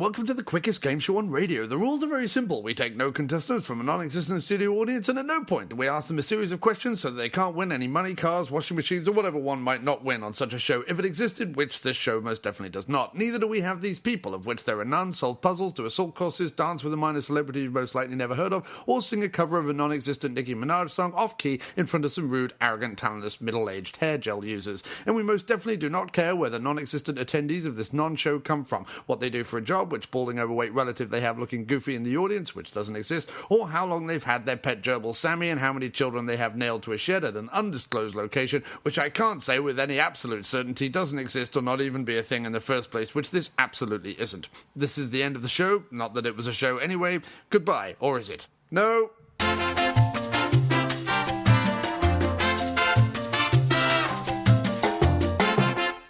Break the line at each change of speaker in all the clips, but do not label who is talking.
welcome to the quickest game show on radio. The rules are very simple. We take no contestants from a non-existent studio audience, and at no point do we ask them a series of questions so that they can't win any money, cars, washing machines, or whatever one might not win on such a show if it existed, which this show most definitely does not. Neither do we have these people, of which there are none, solve puzzles, do assault courses, dance with a minor celebrity you've most likely never heard of, or sing a cover of a non-existent Nicki Minaj song off-key in front of some rude, arrogant, talentless, middle-aged hair gel users. And we most definitely do not care where the non-existent attendees of this non-show come from, what they do for a job, which balding overweight relative they have looking goofy in the audience, which doesn't exist, or how long they've had their pet gerbil Sammy and how many children they have nailed to a shed at an undisclosed location, which I can't say with any absolute certainty doesn't exist or not even be a thing in the first place, which this absolutely isn't. This is the end of the show, not that it was a show anyway. Goodbye, or is it? No.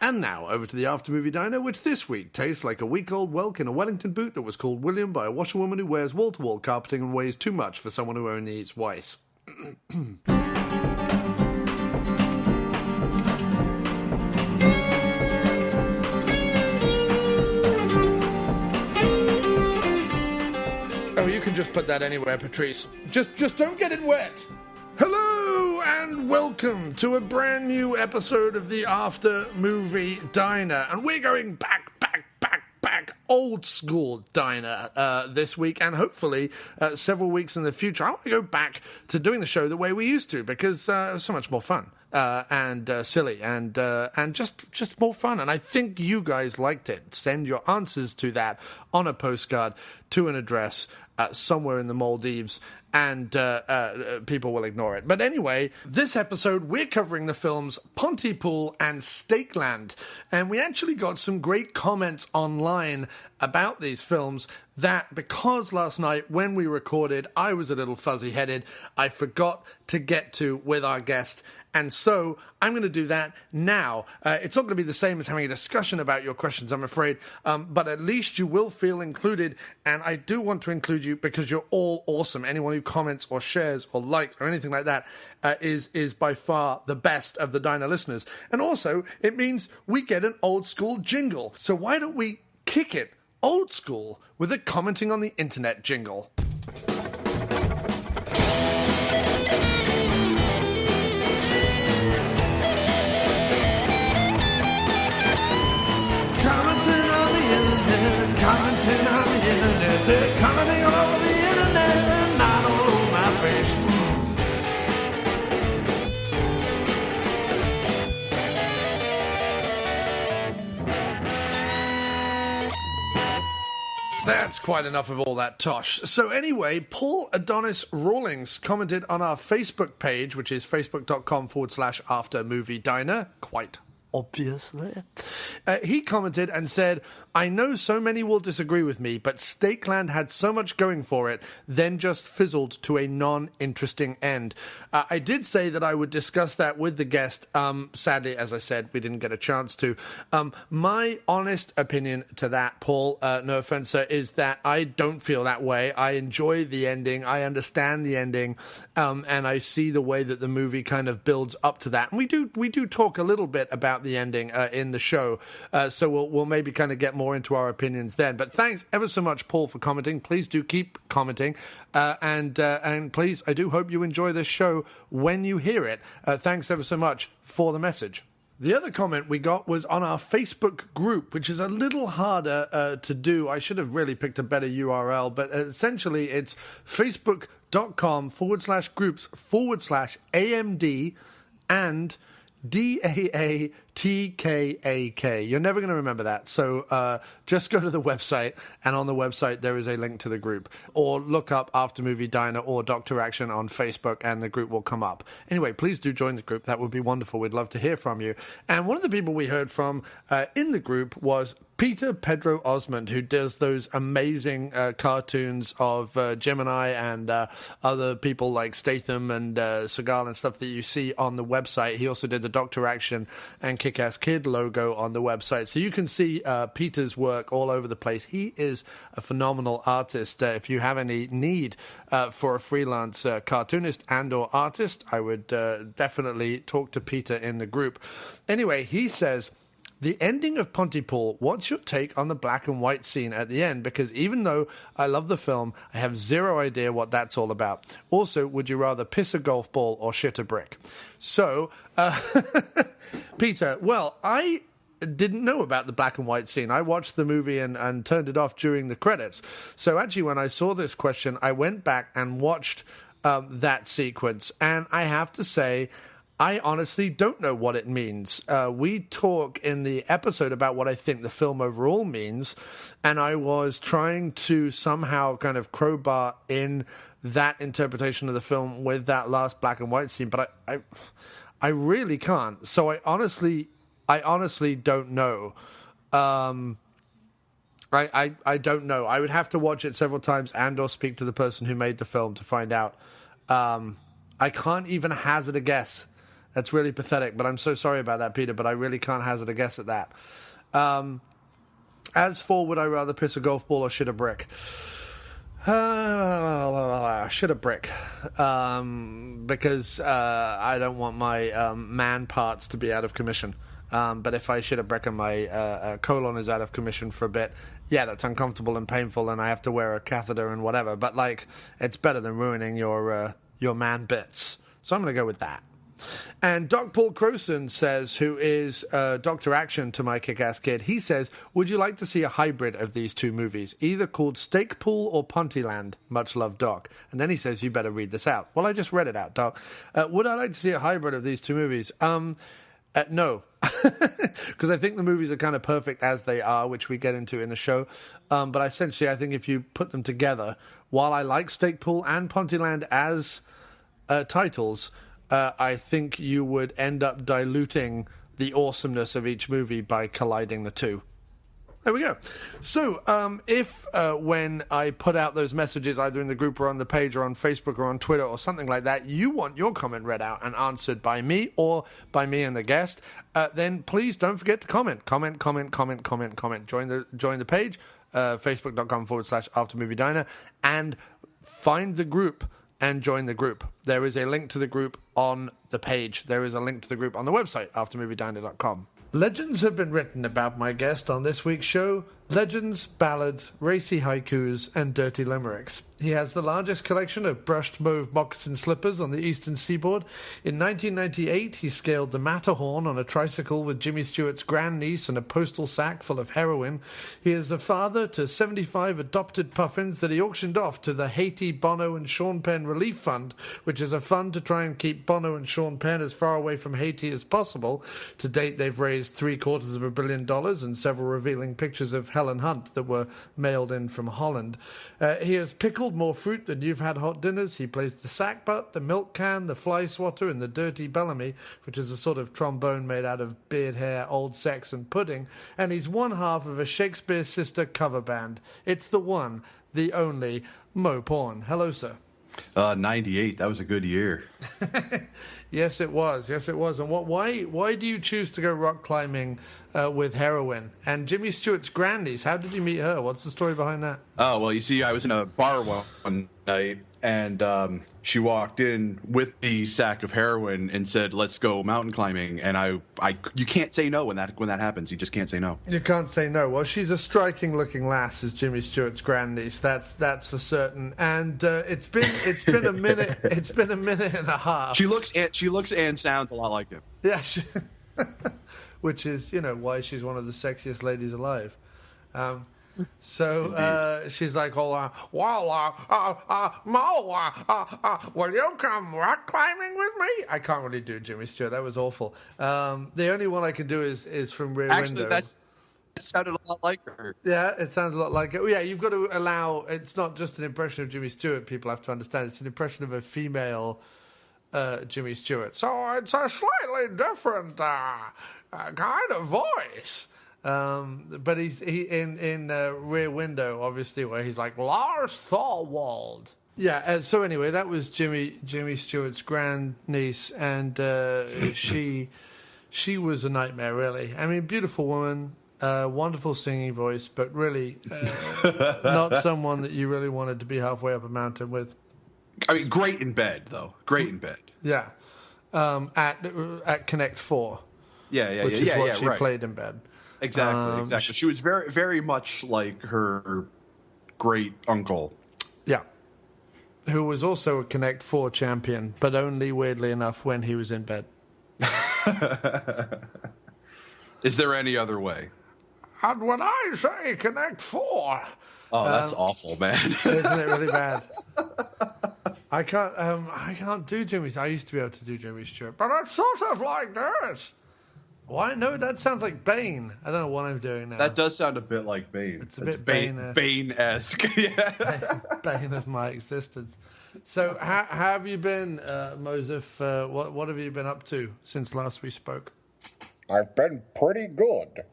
And now, over to the After-Movie Diner, which this week tastes like a week-old whelk in a Wellington boot that was called William by a washerwoman who wears wall-to-wall carpeting and weighs too much for someone who only eats Weiss. Oh, you can just put that anywhere, Patrice. Just don't get it wet. Hello and welcome to a brand new episode of the After Movie Diner, and we're going back old school diner this week, and hopefully several weeks in the future. I want to go back to doing the show the way we used to, because it was so much more fun and silly and just more fun, and I think you guys liked it. Send your answers to that on a postcard to an address somewhere in the Maldives, and people will ignore it. But anyway, this episode we're covering the films Pontypool and Stake Land, and we actually got some great comments online about these films that, because last night when we recorded I was a little fuzzy-headed, I forgot to get to with our guest, and so I'm going to do that now. It's not going to be the same as having a discussion about your questions, I'm afraid, but at least you will feel included, and I do want to include you because you're all awesome. Anyone who comments or shares or likes or anything like that is by far the best of the Diner listeners. And also, it means we get an old school jingle. So why don't we kick it old school with a commenting on the internet jingle? Commenting on the internet, they're commenting all over the internet, and not all over my face. That's quite enough of all that tosh. So anyway, Paul Adonis Rawlings commented on our Facebook page, which is facebook.com/aftermoviediner, quite obviously. He commented and said, I know so many will disagree with me, but Stake Land had so much going for it, then just fizzled to a non-interesting end. I did say that I would discuss that with the guest. Sadly, as I said, we didn't get a chance to. My honest opinion to that, Paul, no offense, sir, is that I don't feel that way. I enjoy the ending. I understand the ending. And I see the way that the movie kind of builds up to that. And we do talk a little bit about the ending in the show, so we'll maybe kind of get more into our opinions then. But thanks ever so much, Paul, for commenting. Please do keep commenting, and please, I do hope you enjoy this show when you hear it. Thanks ever so much for the message. The other comment we got was on our Facebook group, which is a little harder to do. I should have really picked a better URL, but essentially it's facebook.com/groups/AMD and DAATKAK. You're never going to remember that. So just go to the website, and on the website there is a link to the group. Or look up After Movie Diner or Dr. Action on Facebook, and the group will come up. Anyway, please do join the group. That would be wonderful. We'd love to hear from you. And one of the people we heard from in the group was Peter Pedro Osmond, who does those amazing cartoons of Gemini and other people like Statham and Seagal and stuff that you see on the website. He also did the Dr. Action and Kick-Ass Kid logo on the website. So you can see Peter's work all over the place. He is a phenomenal artist. If you have any need for a freelance cartoonist and or artist, I would definitely talk to Peter in the group. Anyway, he says, the ending of Pontypool, what's your take on the black and white scene at the end? Because even though I love the film, I have zero idea what that's all about. Also, would you rather piss a golf ball or shit a brick? So, Peter, well, I didn't know about the black and white scene. I watched the movie and turned it off during the credits. So actually, when I saw this question, I went back and watched that sequence. And I have to say, I honestly don't know what it means. We talk in the episode about what I think the film overall means, and I was trying to somehow kind of crowbar in that interpretation of the film with that last black and white scene, but I really can't. So I honestly don't know. I don't know. I would have to watch it several times and or speak to the person who made the film to find out. I can't even hazard a guess. That's really pathetic, but I'm so sorry about that, Peter, but I really can't hazard a guess at that. As for would I rather piss a golf ball or shit a brick? Shit a brick. Because I don't want my man parts to be out of commission. But if I shit a brick and my colon is out of commission for a bit, yeah, that's uncomfortable and painful, and I have to wear a catheter and whatever. But, like, it's better than ruining your man bits. So I'm going to go with that. And Doc Paul Crowson says, who is Dr. Action to my kick-ass kid, he says, would you like to see a hybrid of these two movies, either called Stake Pool or Pontyland? Much love, Doc. And then he says, you better read this out. Well, I just read it out, Doc. Would I like to see a hybrid of these two movies? No. Because I think the movies are kind of perfect as they are, which we get into in the show. But essentially, I think if you put them together, while I like Stake Pool and Pontyland as titles, I think you would end up diluting the awesomeness of each movie by colliding the two. There we go. So, if when I put out those messages, either in the group or on the page or on Facebook or on Twitter or something like that, you want your comment read out and answered by me or by me and the guest, then please don't forget to comment. Comment. Join the page, facebook.com/aftermoviediner, and find the group and join the group. There is a link to the group on the page. There is a link to the group on the website, aftermoviediner.com. Legends have been written about my guest on this week's show. Legends, ballads, racy haikus, and dirty limericks. He has the largest collection of brushed mauve moccasin slippers on the eastern seaboard. In 1998, he scaled the Matterhorn on a tricycle with Jimmy Stewart's grandniece and a postal sack full of heroin. He is the father to 75 adopted puffins that he auctioned off to the Haiti Bono and Sean Penn Relief Fund, which is a fund to try and keep Bono and Sean Penn as far away from Haiti as possible. To date, they've raised $750 million and several revealing pictures of Helen Hunt that were mailed in from Holland. He has pickled more fruit than you've had hot dinners. He plays the sack butt, the milk can, the fly swatter, and the dirty Bellamy, which is a sort of trombone made out of beard hair, old sex, and pudding. And he's one half of a Shakespeare Sister cover band. It's the one, the only, Mo Porne. Hello, sir.
98. That was a good year.
Yes, it was. And why do you choose to go rock climbing with heroin? And Jimmy Stewart's grandniece, how did you meet her? What's the story behind that?
Oh, well, you see, I was in a bar one night, and she walked in with the sack of heroin and said, "Let's go mountain climbing." And you can't say no when that happens. You just can't say no.
You can't say no. Well, she's a striking-looking lass, is Jimmy Stewart's grandniece. That's for certain. And it's been a minute. It's been a minute and a half.
She looks and sounds a lot like him.
Yeah, which is why she's one of the sexiest ladies alive. So she's like, Mo, will you come rock climbing with me? I can't really do Jimmy Stewart. That was awful. The only one I can do is from Rear Window.
That sounded a lot like her.
Yeah, it sounds a lot like it. Yeah, you've got to allow, it's not just an impression of Jimmy Stewart, people have to understand. It's an impression of a female Jimmy Stewart. So it's a slightly different kind of voice. But he in Rear Window, obviously, where he's like Lars Thorwald. Yeah. So anyway, that was Jimmy Stewart's grandniece, and she was a nightmare, really. I mean, beautiful woman, wonderful singing voice, but really not someone that you really wanted to be halfway up a mountain with.
I mean, great in bed, though. Great in bed.
Yeah. At Connect 4. which is what she played in bed.
Exactly. She was very, very much like her great uncle.
Yeah. Who was also a Connect 4 champion, but only, weirdly enough, when he was in bed.
Is there any other way?
And when I say Connect 4...
Oh, that's awful, man.
Isn't it really bad? I can't do Jimmy. I used to be able to do Jimmy Stewart, but it's sort of like this. Why? No, that sounds like Bane. I don't know what I'm doing now.
That does sound a bit like Bane.
It's a bit Bane-esque.
Bane-esque. Yeah.
Bane of my existence. So, how have you been, Mosef? What have you been up to since last we spoke?
I've been pretty good.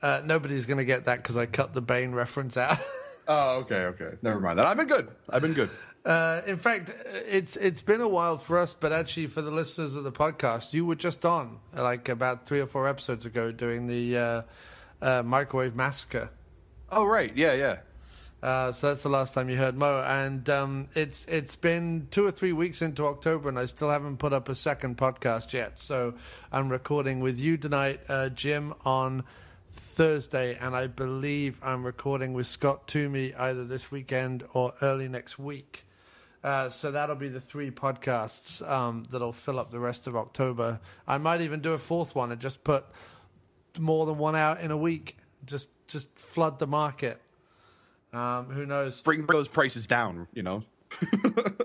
Nobody's going to get that because I cut the Bane reference out.
Oh, okay. Never mind that. I've been good.
In fact, it's been a while for us, but actually for the listeners of the podcast, you were just on, like about 3 or 4 episodes ago, doing the Microwave Massacre.
Oh, right. Yeah.
So that's the last time you heard Mo. And it's been 2 or 3 weeks into October, and I still haven't put up a second podcast yet. So I'm recording with you tonight, Jim, on Thursday, and I believe I'm recording with Scott Toomey either this weekend or early next week. So that'll be the 3 podcasts that'll fill up the rest of October. I might even do a 4th one and just put more than 1 out in a week. Just flood the market. Who knows?
Bring those prices down, you know.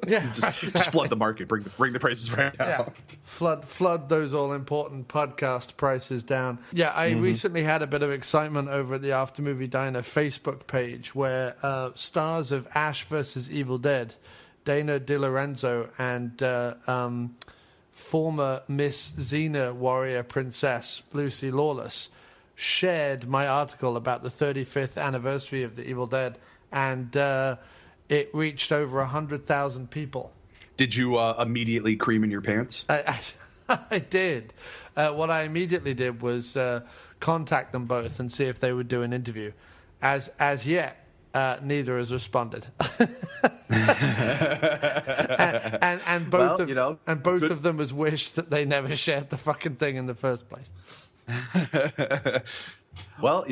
Yeah,
just flood the market. Bring the prices right down.
Yeah, flood those all important podcast prices down. Yeah, I recently had a bit of excitement over at the After Movie Diner Facebook page where stars of Ash vs. Evil Dead, Dana DiLorenzo and former Miss Xena warrior princess Lucy Lawless shared my article about the 35th anniversary of the Evil Dead, and it reached over 100,000 people.
Did you immediately cream in your pants?
I did. What I immediately did was contact them both and see if they would do an interview. As yet, neither has responded. and both of them has wished that they never shared the fucking thing in the first place.
Well,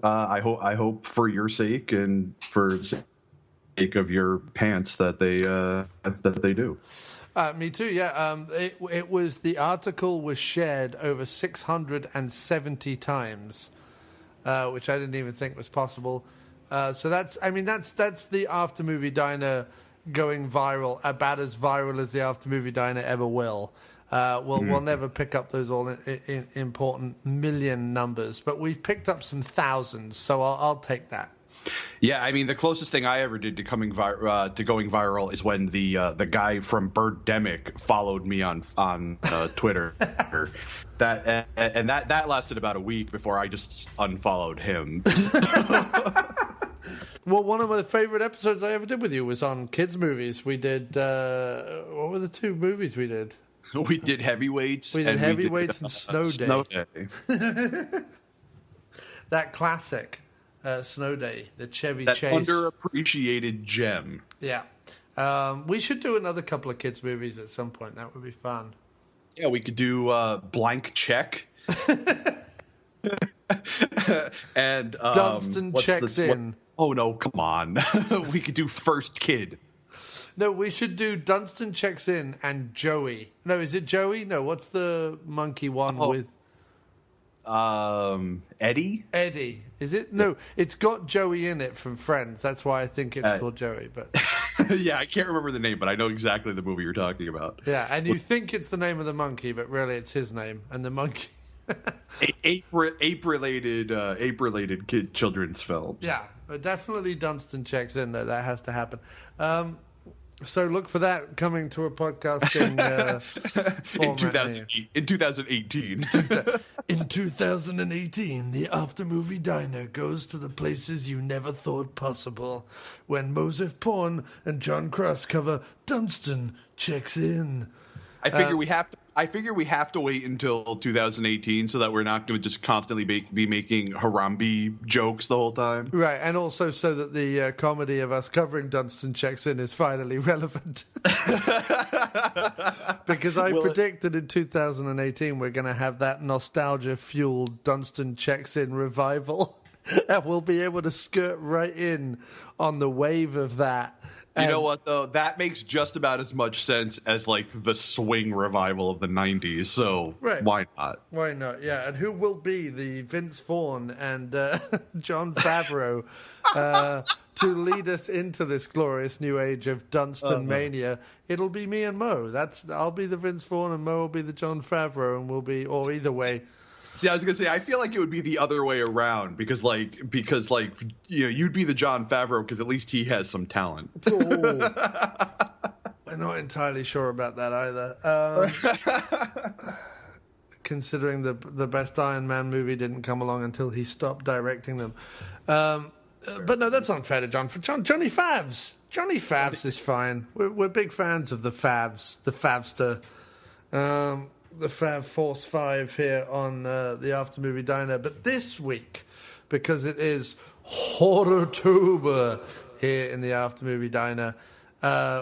I hope for your sake and for the sake of your pants that they do.
Me too. Yeah. It was, the article was shared over 670 times, which I didn't even think was possible. So that's the After Movie Diner going viral, about as viral as the After Movie Diner ever will. We'll never pick up those all important million numbers, but we've picked up some thousands, so I'll take that.
Yeah, I mean, the closest thing I ever did to going viral is when the guy from Birdemic followed me on Twitter. that lasted about a week before I just unfollowed him.
Well, one of my favorite episodes I ever did with you was on kids' movies. We did what were the 2 movies we did?
We did Heavyweights.
And Snow Day. That classic Snow Day, the Chevy Chase.
That underappreciated gem.
Yeah. We should do another couple of kids' movies at some point. That would be fun.
Yeah, we could do Blank Check. And
Dunstan Checks In.
Oh, no, come on. We could do First Kid.
No, we should do Dunstan Checks In and Joey. No, is it Joey? No, what's the monkey one with?
Eddie?
Eddie. Is it? No, it's got Joey in it from Friends. That's why I think it's called Joey. But
yeah, I can't remember the name, but I know exactly the movie you're talking about.
Yeah, and you think it's the name of the monkey, but really it's his name. And the monkey...
ape-related children's films.
Yeah, but definitely Dunstan Checks In, though. That has to happen. So look for that coming to a podcasting
in 2018.
In 2018, the After Movie Diner goes to the places you never thought possible when Mosef Porne and John Cross cover Dunstan Checks In.
I figure we have figure we have to wait until 2018 so that we're not going to just constantly be making Harambe jokes the whole time.
Right, and also so that the comedy of us covering Dunstan Checks In is finally relevant. Because I predicted in 2018 we're going to have that nostalgia-fueled Dunstan Checks In revival. And we'll be able to skirt right in on the wave of that.
You know what, though? That makes just about as much sense as, like, the swing revival of the 90s, so why not?
Why not, yeah. And who will be the Vince Vaughn and Jon Favreau to lead us into this glorious new age of Dunstan mania? It'll be me and Mo. I'll be the Vince Vaughn and Mo will be the Jon Favreau, and we'll be, or either way...
See, I was gonna say, I feel like it would be the other way around because you'd be the Jon Favreau because at least he has some talent.
Oh. I'm not entirely sure about that either. Considering the best Iron Man movie didn't come along until he stopped directing them. But no, that's unfair to Johnny Favs. Johnny Favs is fine. We're big fans of the Favs, the Favster. The Fav Force 5 here on the After Movie Diner. But this week, because it is Horror-tober here in the After Movie Diner,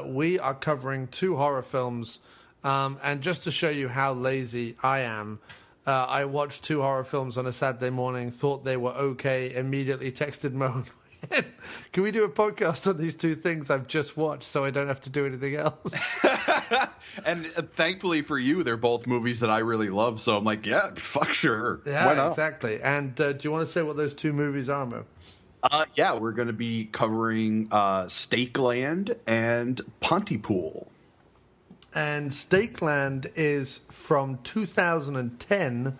we are covering 2 horror films. And just to show you how lazy I am, I watched 2 horror films on a Saturday morning, thought they were okay, immediately texted Mo. Can we do a podcast on these 2 things I've just watched so I don't have to do anything else?
And thankfully for you, they're both movies that I really love. So I'm like, yeah, fuck sure.
Yeah,
why not?
Exactly. And do you want to say what those 2 movies are, Mo?
Yeah, we're going to be covering Stake Land and Pontypool.
And Stake Land is from 2010,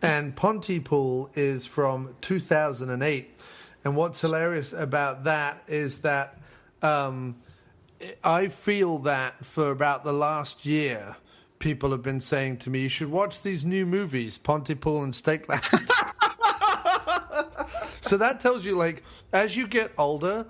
and Pontypool is from 2008. And what's hilarious about that is that I feel that for about the last year, people have been saying to me, you should watch these new movies, Pontypool and Stake Land. So that tells you, like, as you get older,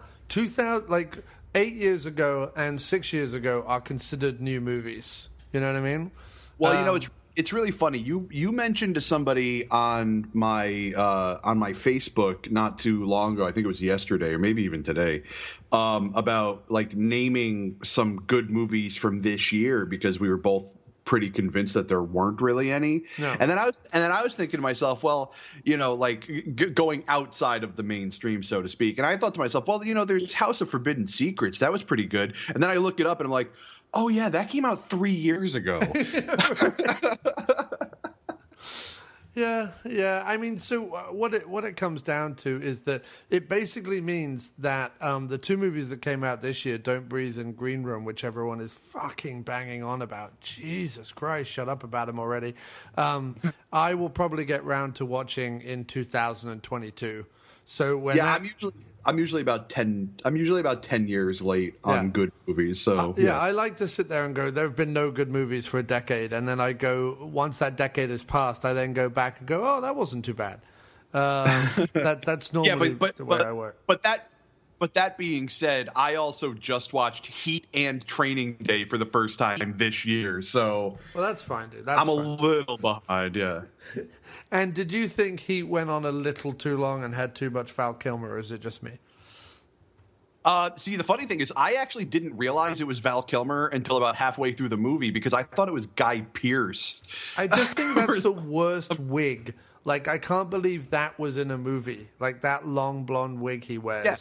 8 years ago and 6 years ago are considered new movies. You know what I mean?
Well, it's really funny. You mentioned to somebody on my Facebook not too long ago, I think it was yesterday or maybe even today, about like naming some good movies from this year because we were both pretty convinced that there weren't really any. No. And then I was thinking to myself, well, going outside of the mainstream, so to speak. And I thought to myself, well, there's House of Forbidden Secrets. That was pretty good. And then I look it up and I'm like, oh, yeah, that came out 3 years ago.
Yeah. I mean, so what it comes down to is that it basically means that the 2 movies that came out this year, Don't Breathe and Green Room, which everyone is fucking banging on about. Jesus Christ, shut up about them already. I will probably get round to watching in 2022. So when
I'm usually about 10 years late on good movies. So
I like to sit there and go, there have been no good movies for a decade, and then I go, once that decade has passed, I then go back and go, oh, that wasn't too bad. That's normally the way I work.
But that being said, I also just watched Heat and Training Day for the first time this year. So
that's fine, dude.
I'm a little behind, yeah.
And did you think Heat went on a little too long and had too much Val Kilmer, or is it just me?
See, the funny thing is I actually didn't realize it was Val Kilmer until about halfway through the movie because I thought it was Guy Pearce.
I just think that's the worst wig. Like, I can't believe that was in a movie. Like, that long blonde wig he wears. Yeah.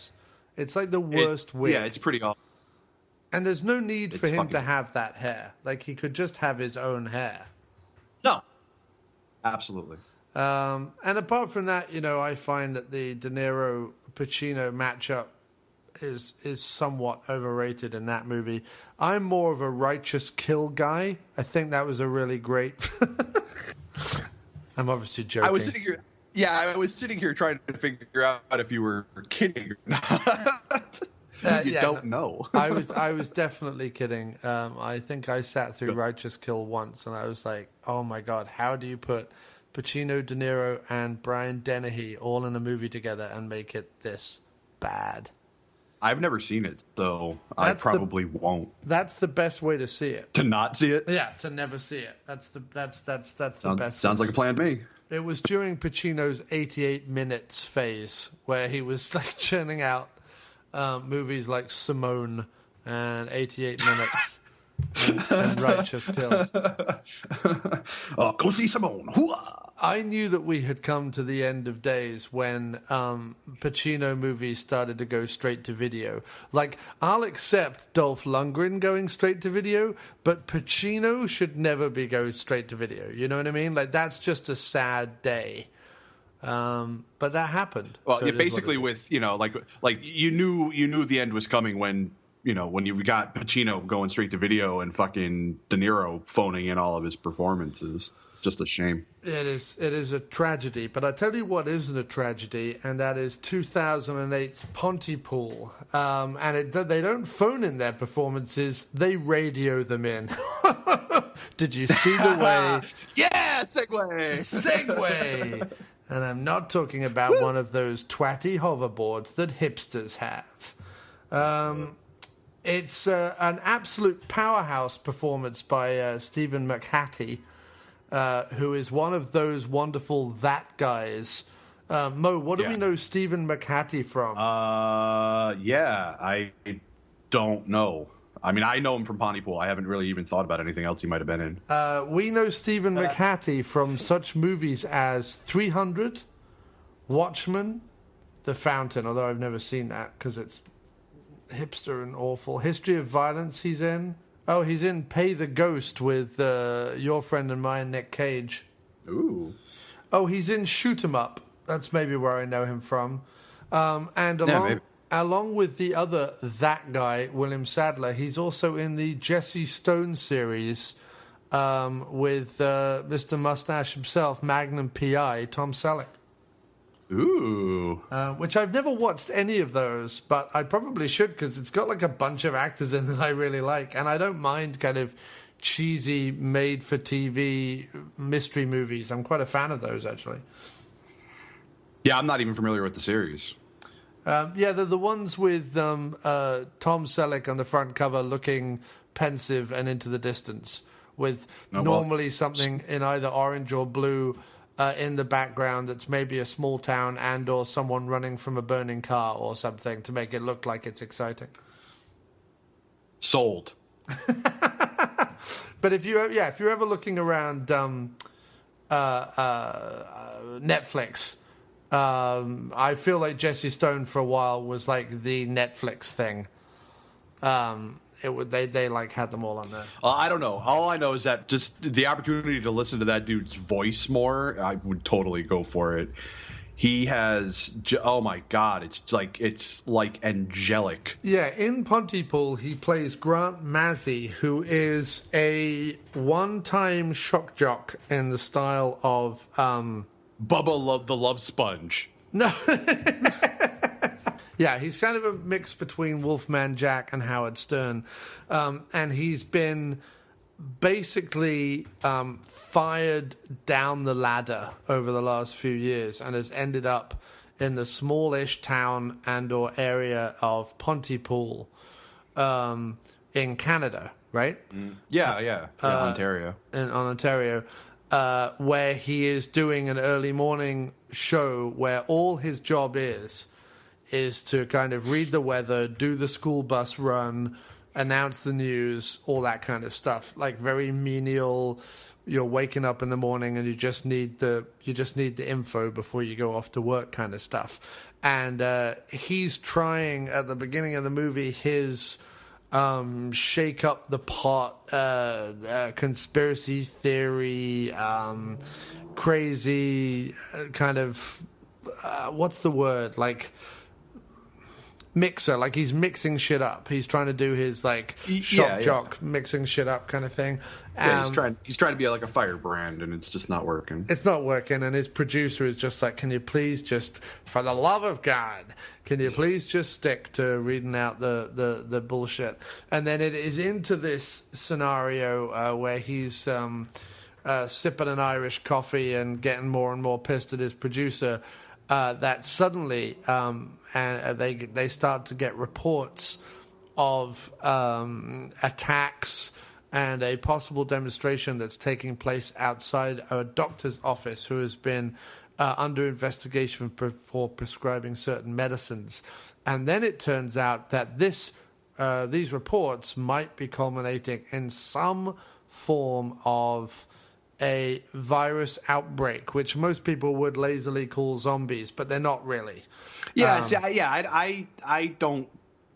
It's like the worst wig.
Yeah, it's pretty awful.
And there's no need for him to have that hair. Like, he could just have his own hair.
No. Absolutely.
And apart from that, I find that the De Niro-Pacino matchup is somewhat overrated in that movie. I'm more of a Righteous Kill guy. I think that was a really great... I'm obviously joking.
I was sitting here trying to figure out if you were kidding or not. Don't know.
I was definitely kidding. I think I sat through Righteous Kill once, and I was like, oh my God, how do you put Pacino, De Niro, and Brian Dennehy all in a movie together and make it this bad?
I've never seen it, so I probably won't.
That's the best way to see it.
To not see it?
Yeah, to never see it. That's the best.
Sounds like a plan to me.
It was during Pacino's 88 Minutes phase where he was like churning out movies like Simone and 88 Minutes and Righteous Kill.
Go see Simone. Hooah!
I knew that we had come to the end of days when Pacino movies started to go straight to video. Like, I'll accept Dolph Lundgren going straight to video, but Pacino should never be going straight to video. You know what I mean? Like, that's just a sad day. But that happened.
Well,
so
yeah, basically with, like you knew the end was coming when you got Pacino going straight to video and fucking De Niro phoning in all of his performances. Just a shame.
It is a tragedy, but I tell you what isn't a tragedy, and that is 2008's Pontypool. And they don't phone in their performances; they radio them in. Did you see the way?
Yeah, segue.
Segue. And I'm not talking about one of those twatty hoverboards that hipsters have. It's an absolute powerhouse performance by Stephen McHattie. Who is one of those wonderful that guys. Mo, what do we know Stephen McHattie from?
Yeah, I don't know. I mean, I know him from Pontypool. I haven't really even thought about anything else he might have been in.
We know Stephen McHattie from such movies as 300, Watchmen, The Fountain, although I've never seen that because it's hipster and awful. History of Violence he's in. Oh, he's in Pay the Ghost with your friend and mine, Nick Cage.
Ooh.
Oh, he's in Shoot 'Em Up. That's maybe where I know him from. And along with the other that guy, William Sadler, he's also in the Jesse Stone series with Mr. Mustache himself, Magnum P.I., Tom Selleck.
Ooh.
Which I've never watched any of those, but I probably should because it's got like a bunch of actors in that I really like. And I don't mind kind of cheesy made-for-TV mystery movies. I'm quite a fan of those, actually.
Yeah, I'm not even familiar with the series.
Yeah, they're the ones with Tom Selleck on the front cover looking pensive and into the distance with normally something in either orange or blue in the background that's maybe a small town and or someone running from a burning car or something to make it look like it's exciting.
Sold.
But if you're ever looking around Netflix, I feel like Jesse Stone for a while was like the Netflix thing. They like had them all on there.
I don't know. All I know is that just the opportunity to listen to that dude's voice more, I would totally go for it. He has, oh my God, it's like angelic.
Yeah, in Pontypool, he plays Grant Mazzy, who is a one-time shock jock in the style of
Bubba the Love Sponge.
No. Yeah, he's kind of a mix between Wolfman Jack and Howard Stern. And he's been basically fired down the ladder over the last few years and has ended up in the smallish town and or area of Pontypool in Canada, right?
Yeah, Ontario.
On Ontario, where he is doing an early morning show where all his job is to kind of read the weather, do the school bus run, announce the news, all that kind of stuff. Like very menial. You're waking up in the morning and you just need the info before you go off to work kind of stuff. And he's trying at the beginning of the movie his shake up the pot conspiracy theory, crazy kind of what's the word, like mixer, like he's mixing shit up. He's trying to do his like shock jock mixing shit up kind of thing.
Yeah, he's trying to be like a firebrand, and it's just not working.
It's not working, and his producer is just like, can you please just, for the love of God, can you please just stick to reading out the bullshit? And then it is into this scenario where he's sipping an Irish coffee and getting more and more pissed at his producer. that suddenly and they start to get reports of attacks and a possible demonstration that's taking place outside a doctor's office who has been under investigation for prescribing certain medicines. And then it turns out that these reports might be culminating in some form of a virus outbreak, which most people would lazily call zombies, but they're not really.
Yeah, I don't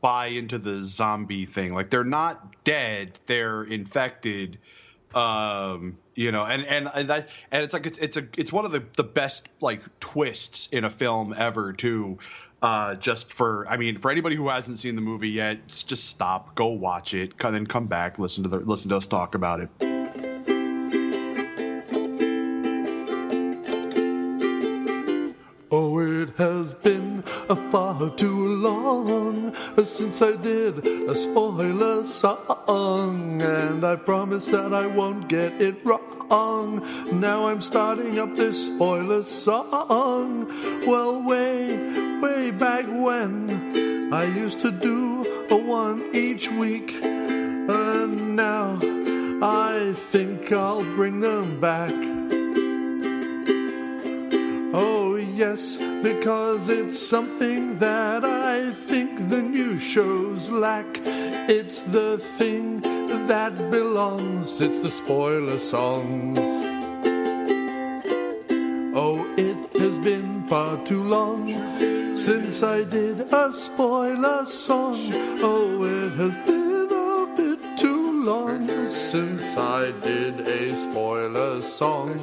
buy into the zombie thing. Like, they're not dead; they're infected. And it's like it's one of the best like twists in a film ever too. For anybody who hasn't seen the movie yet, just stop, go watch it, then come back, listen to us talk about it.
Oh, it has been far too long since I did a spoiler song, and I promise that I won't get it wrong. Now I'm starting up this spoiler song. Well, way back when I used to do a one each week, and now I think I'll bring them back. Oh yes, because it's something that I think the new shows lack. It's the thing that belongs, it's the spoiler songs. Oh, it has been far too long since I did a spoiler song. Oh, it has been a bit too long since I did a spoiler song.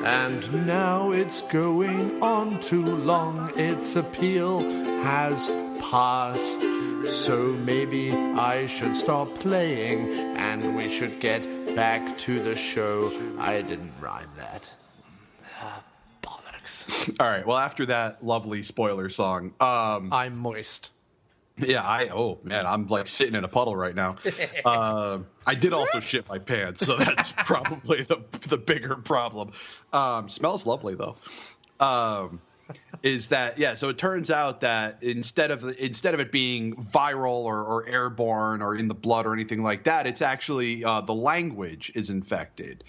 And now it's going on too long. Its appeal has passed. So maybe I should stop playing and we should get back to the show. I didn't rhyme that. Bollocks.
All right. Well, after that lovely spoiler song,
I'm moist.
Yeah, I'm like sitting in a puddle right now. I did also shit my pants, so that's probably the bigger problem. Smells lovely though. Is that so it turns out that instead of it being viral or airborne or in the blood or anything like that, it's actually the language is infected.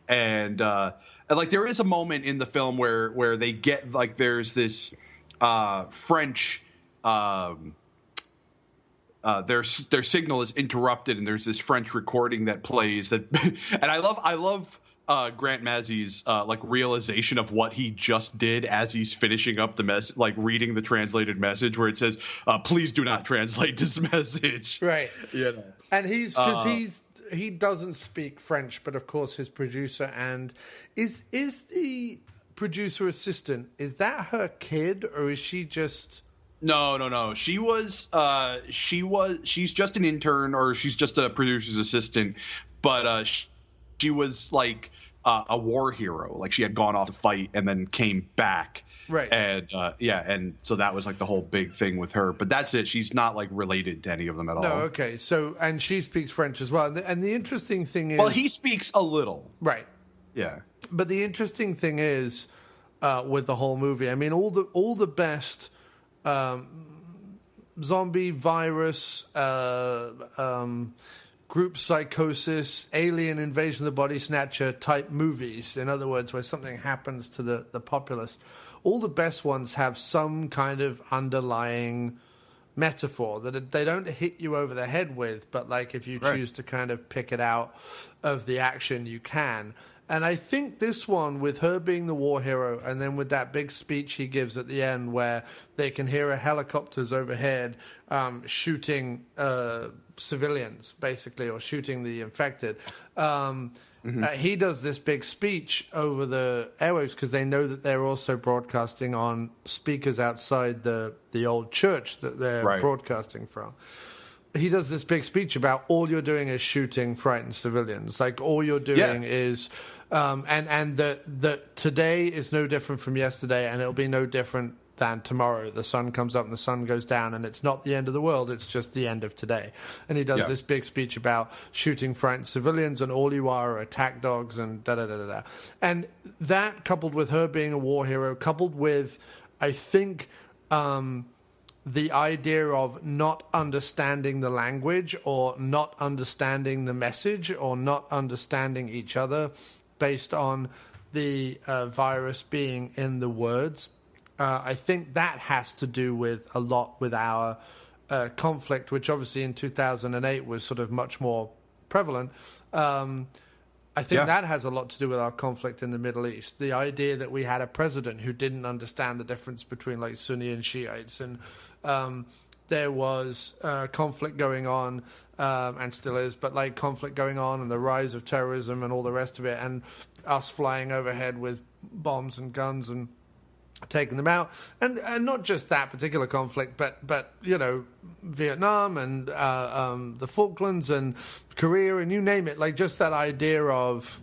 And like there is a moment in the film where they get like there's this French their signal is interrupted and there's this French recording that plays that and I love Grant Mazzy's like realization of what he just did as he's finishing up the like reading the translated message where it says please do not translate this message,
right? And he doesn't speak French, but of course his producer and is the producer assistant, is that her kid or is she just
No. She's just an intern or she's just a producer's assistant, but she was like a war hero. Like she had gone off to fight and then came back.
Right.
And and so that was like the whole big thing with her. But that's it. She's not like related to any of them at all.
No, okay. So and she speaks French as well. And the interesting thing is,
well, he speaks a little.
Right.
Yeah. But
the interesting thing is with the whole movie, I mean, all the best zombie virus, group psychosis, alien invasion of the body snatcher type movies, in other words, where something happens to the populace, all the best ones have some kind of underlying metaphor that they don't hit you over the head with, but like if you choose to kind of pick it out of the action, you can. And I think this one, with her being the war hero, and then with that big speech he gives at the end where they can hear helicopters overhead shooting civilians, basically, or shooting the infected. He does this big speech over the airwaves because they know that they're also broadcasting on speakers outside the old church that they're broadcasting from. He does this big speech about all you're doing is shooting frightened civilians. Like all you're doing is, and that today is no different from yesterday, and it'll be no different than tomorrow. The sun comes up and the sun goes down, and it's not the end of the world. It's just the end of today. And he does this big speech about shooting frightened civilians, and all you are attack dogs, and da da da da da. And that, coupled with her being a war hero, coupled with I think the idea of not understanding the language or not understanding the message or not understanding each other based on the virus being in the words, I think that has to do with a lot with our conflict, which obviously in 2008 was sort of much more prevalent. I think that has a lot to do with our conflict in the Middle East. The idea that we had a president who didn't understand the difference between like Sunni and Shiites, and there was conflict going on, and still is, but like conflict going on, and the rise of terrorism and all the rest of it, and us flying overhead with bombs and guns and taking them out, and not just that particular conflict, but you know, Vietnam and the Falklands and Korea and you name it, like just that idea of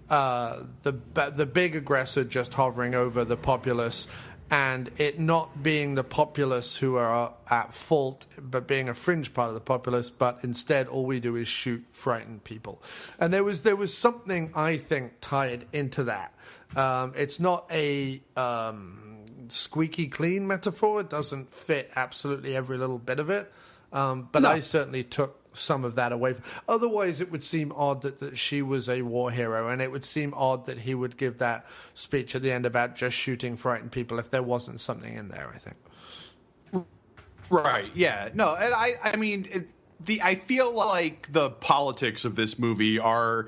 the big aggressor just hovering over the populace, and it not being the populace who are at fault, but being a fringe part of the populace, but instead all we do is shoot frightened people. And there was something, I think, tied into that. It's not a squeaky clean metaphor. It doesn't fit absolutely every little bit of it. But no. I certainly took some of that away. Otherwise, it would seem odd that she was a war hero, and it would seem odd that he would give that speech at the end about just shooting frightened people if there wasn't something in there, I think.
Right, yeah. No, and I mean, I feel like the politics of this movie are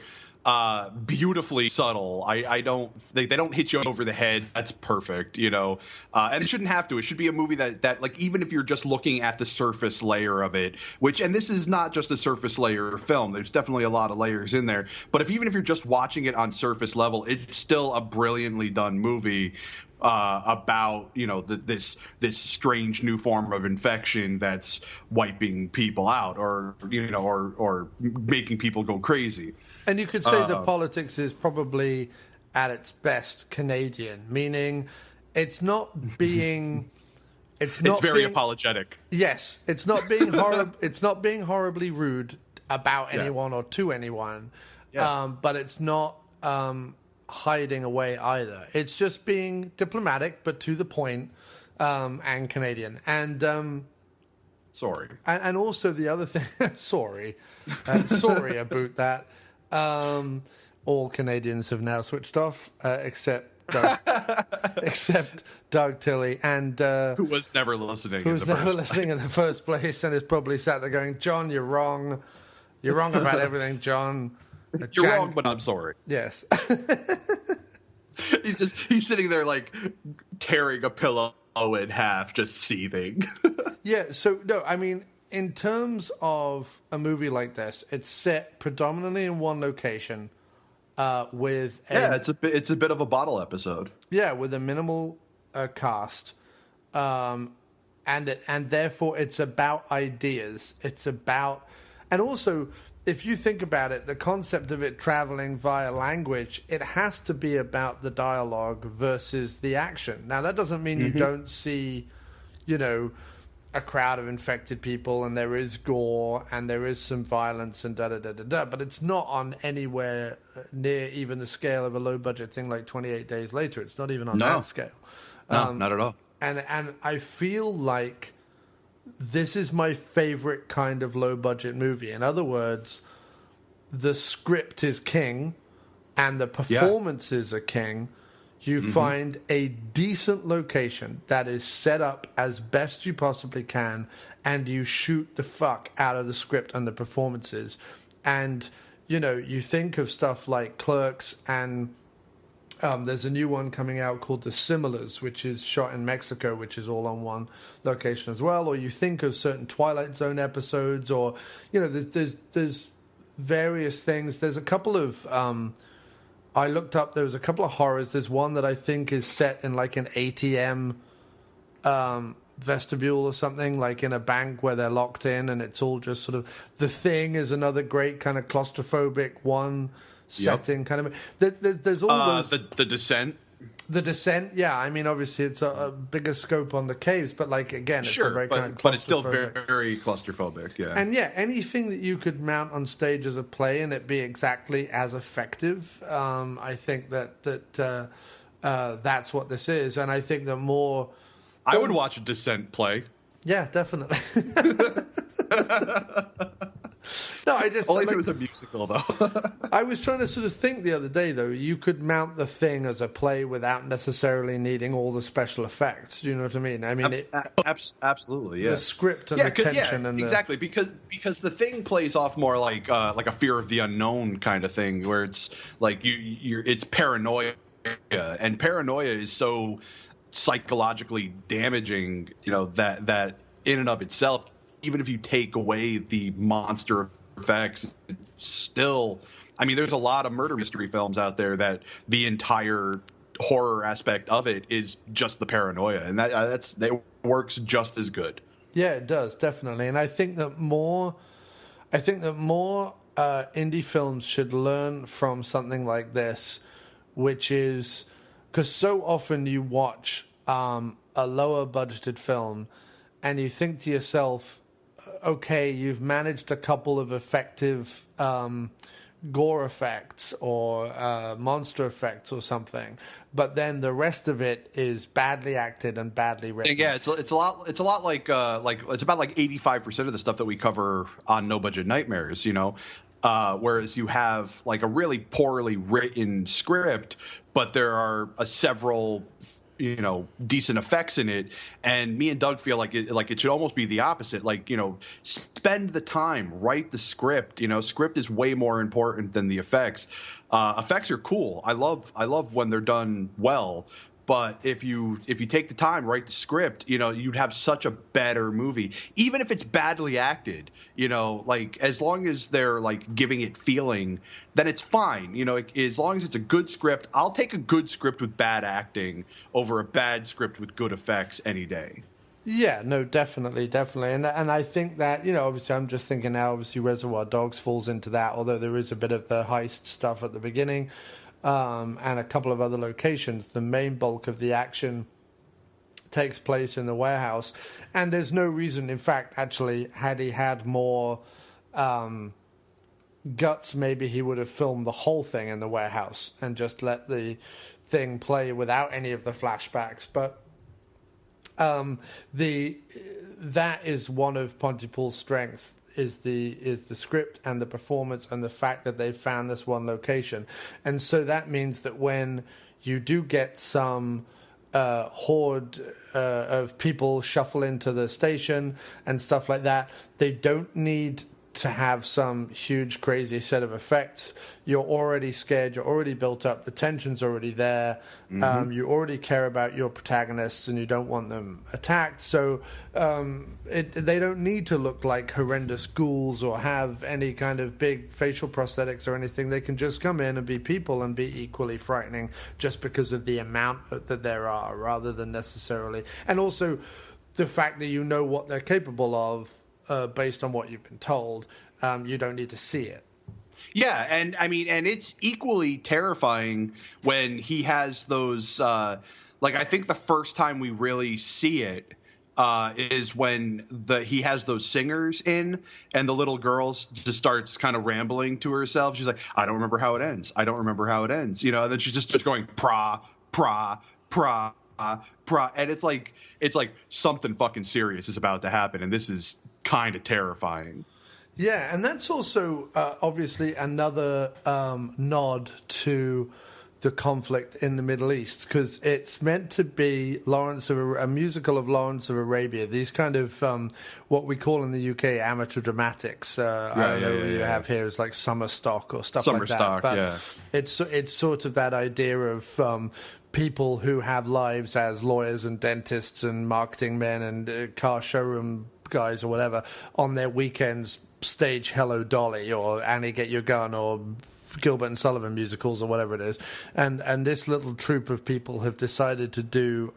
beautifully subtle. They don't hit you over the head. That's perfect, you know. And it shouldn't have to. It should be a movie that like, even if you're just looking at the surface layer of it, and this is not just a surface layer film. There's definitely a lot of layers in there. But even if you're just watching it on surface level, it's still a brilliantly done movie about, you know, this strange new form of infection that's wiping people out, or you know, or making people go crazy.
And you could say the politics is probably at its best Canadian, meaning it's not being. It's
very apologetic.
Yes, it's not being it's not being horribly rude about anyone or to anyone, but it's not hiding away either. It's just being diplomatic, but to the point, and Canadian. And
sorry.
And also the other thing. sorry about that. All Canadians have now switched off, except Doug Tilley, and
who was never listening.
In the first place, and is probably sat there going, "John, you're wrong. You're wrong about everything, John.
You're wrong, but I'm sorry."
Yes.
he's sitting there like tearing a pillow in half, just seething.
Yeah. So no, I mean, in terms of a movie like this, it's set predominantly in one location, with
it's a bit of a bottle episode.
Yeah, with a minimal cast, and therefore it's about ideas. It's about, and also if you think about it, the concept of it traveling via language, it has to be about the dialogue versus the action. Now that doesn't mean you don't see, you know, a crowd of infected people, and there is gore and there is some violence and da-da-da-da-da, but it's not on anywhere near even the scale of a low budget thing like 28 Days Later. It's not even on that scale.
No, not at all.
And I feel like this is my favorite kind of low budget movie. In other words, the script is king and the performances are king. You find a decent location that is set up as best you possibly can, and you shoot the fuck out of the script and the performances. And, you know, you think of stuff like Clerks, and there's a new one coming out called The Similars, which is shot in Mexico, which is all on one location as well. Or you think of certain Twilight Zone episodes, or, you know, there's various things. There's a couple of... I looked up, there was a couple of horrors. There's one that I think is set in like an ATM vestibule or something, like in a bank where they're locked in, and it's all just sort of... The Thing is another great kind of claustrophobic one setting kind of... There's all those...
The Descent?
The Descent, yeah. I mean, obviously it's a bigger scope on the caves, but like, again, it's a very kind of claustrophobic.
But it's still very, very claustrophobic, yeah.
And yeah, anything that you could mount on stage as a play and it be exactly as effective, I think that that's what this is. And I think the more
I would watch a Descent play.
Yeah, definitely. No, I just
only if it was a musical, though.
I was trying to sort of think the other day, though. You could mount the Thing as a play without necessarily needing all the special effects. Do you know what I mean? I mean,
absolutely, yeah.
The script and the tension and
exactly because the Thing plays off more like a fear of the unknown kind of thing, where it's like it's paranoia, and paranoia is so psychologically damaging, that in and of itself, even if you take away the monster effects, it's still, I mean, there's a lot of murder mystery films out there that the entire horror aspect of it is just the paranoia, and that works just as good.
Yeah, it does, definitely. And I think that more indie films should learn from something like this, which is because so often you watch a lower budgeted film and you think to yourself, okay, you've managed a couple of effective gore effects or monster effects or something, but then the rest of it is badly acted and badly written.
Yeah, it's a lot like it's about like 85% of the stuff that we cover on No Budget Nightmares, whereas you have like a really poorly written script, but there are several decent effects in it, and me and Doug feel like it should almost be the opposite. Like, spend the time, write the script. Script is way more important than the effects. Effects are cool. I love when they're done well. But if you take the time, write the script, you'd have such a better movie. Even if it's badly acted, like as long as they're like giving it feeling, then it's fine. As long as it's a good script, I'll take a good script with bad acting over a bad script with good effects any day.
Yeah, no, definitely. And I think that, obviously I'm just thinking now, obviously Reservoir Dogs falls into that, although there is a bit of the heist stuff at the beginning. And a couple of other locations. The main bulk of the action takes place in the warehouse, and there's no reason, in fact, actually, had he had more guts, maybe he would have filmed the whole thing in the warehouse and just let the thing play without any of the flashbacks. But that is one of Pontypool's strengths. Is the script and the performance and the fact that they found this one location. And so that means that when you do get some horde of people shuffle into the station and stuff like that, they don't need to have some huge crazy set of effects. You're already scared, you're already built up, the tension's already there. Mm-hmm. You already care about your protagonists and you don't want them attacked, so they don't need to look like horrendous ghouls or have any kind of big facial prosthetics or anything. They can just come in and be people and be equally frightening just because of the amount that there are, rather than necessarily, and also the fact that you know what they're capable of based on what you've been told. You don't need to see it.
Yeah, and I mean, and it's equally terrifying when he has those. I think the first time we really see it is when he has those singers in, and the little girl just starts kind of rambling to herself. She's like, "I don't remember how it ends. I don't remember how it ends." And then she's just going pra pra pra pra, and it's like something fucking serious is about to happen, and this is kind of terrifying.
Yeah, and that's also obviously another nod to the conflict in the Middle East, because it's meant to be a musical of Lawrence of Arabia. These kind of what we call in the UK amateur dramatics. I don't know what you have here is like summer stock or stuff like that.
Summer stock,
but
yeah.
It's sort of that idea of people who have lives as lawyers and dentists and marketing men and car showroom guys or whatever, on their weekends stage Hello Dolly or Annie Get Your Gun or Gilbert and Sullivan musicals or whatever it is, and this little troupe of people have decided to do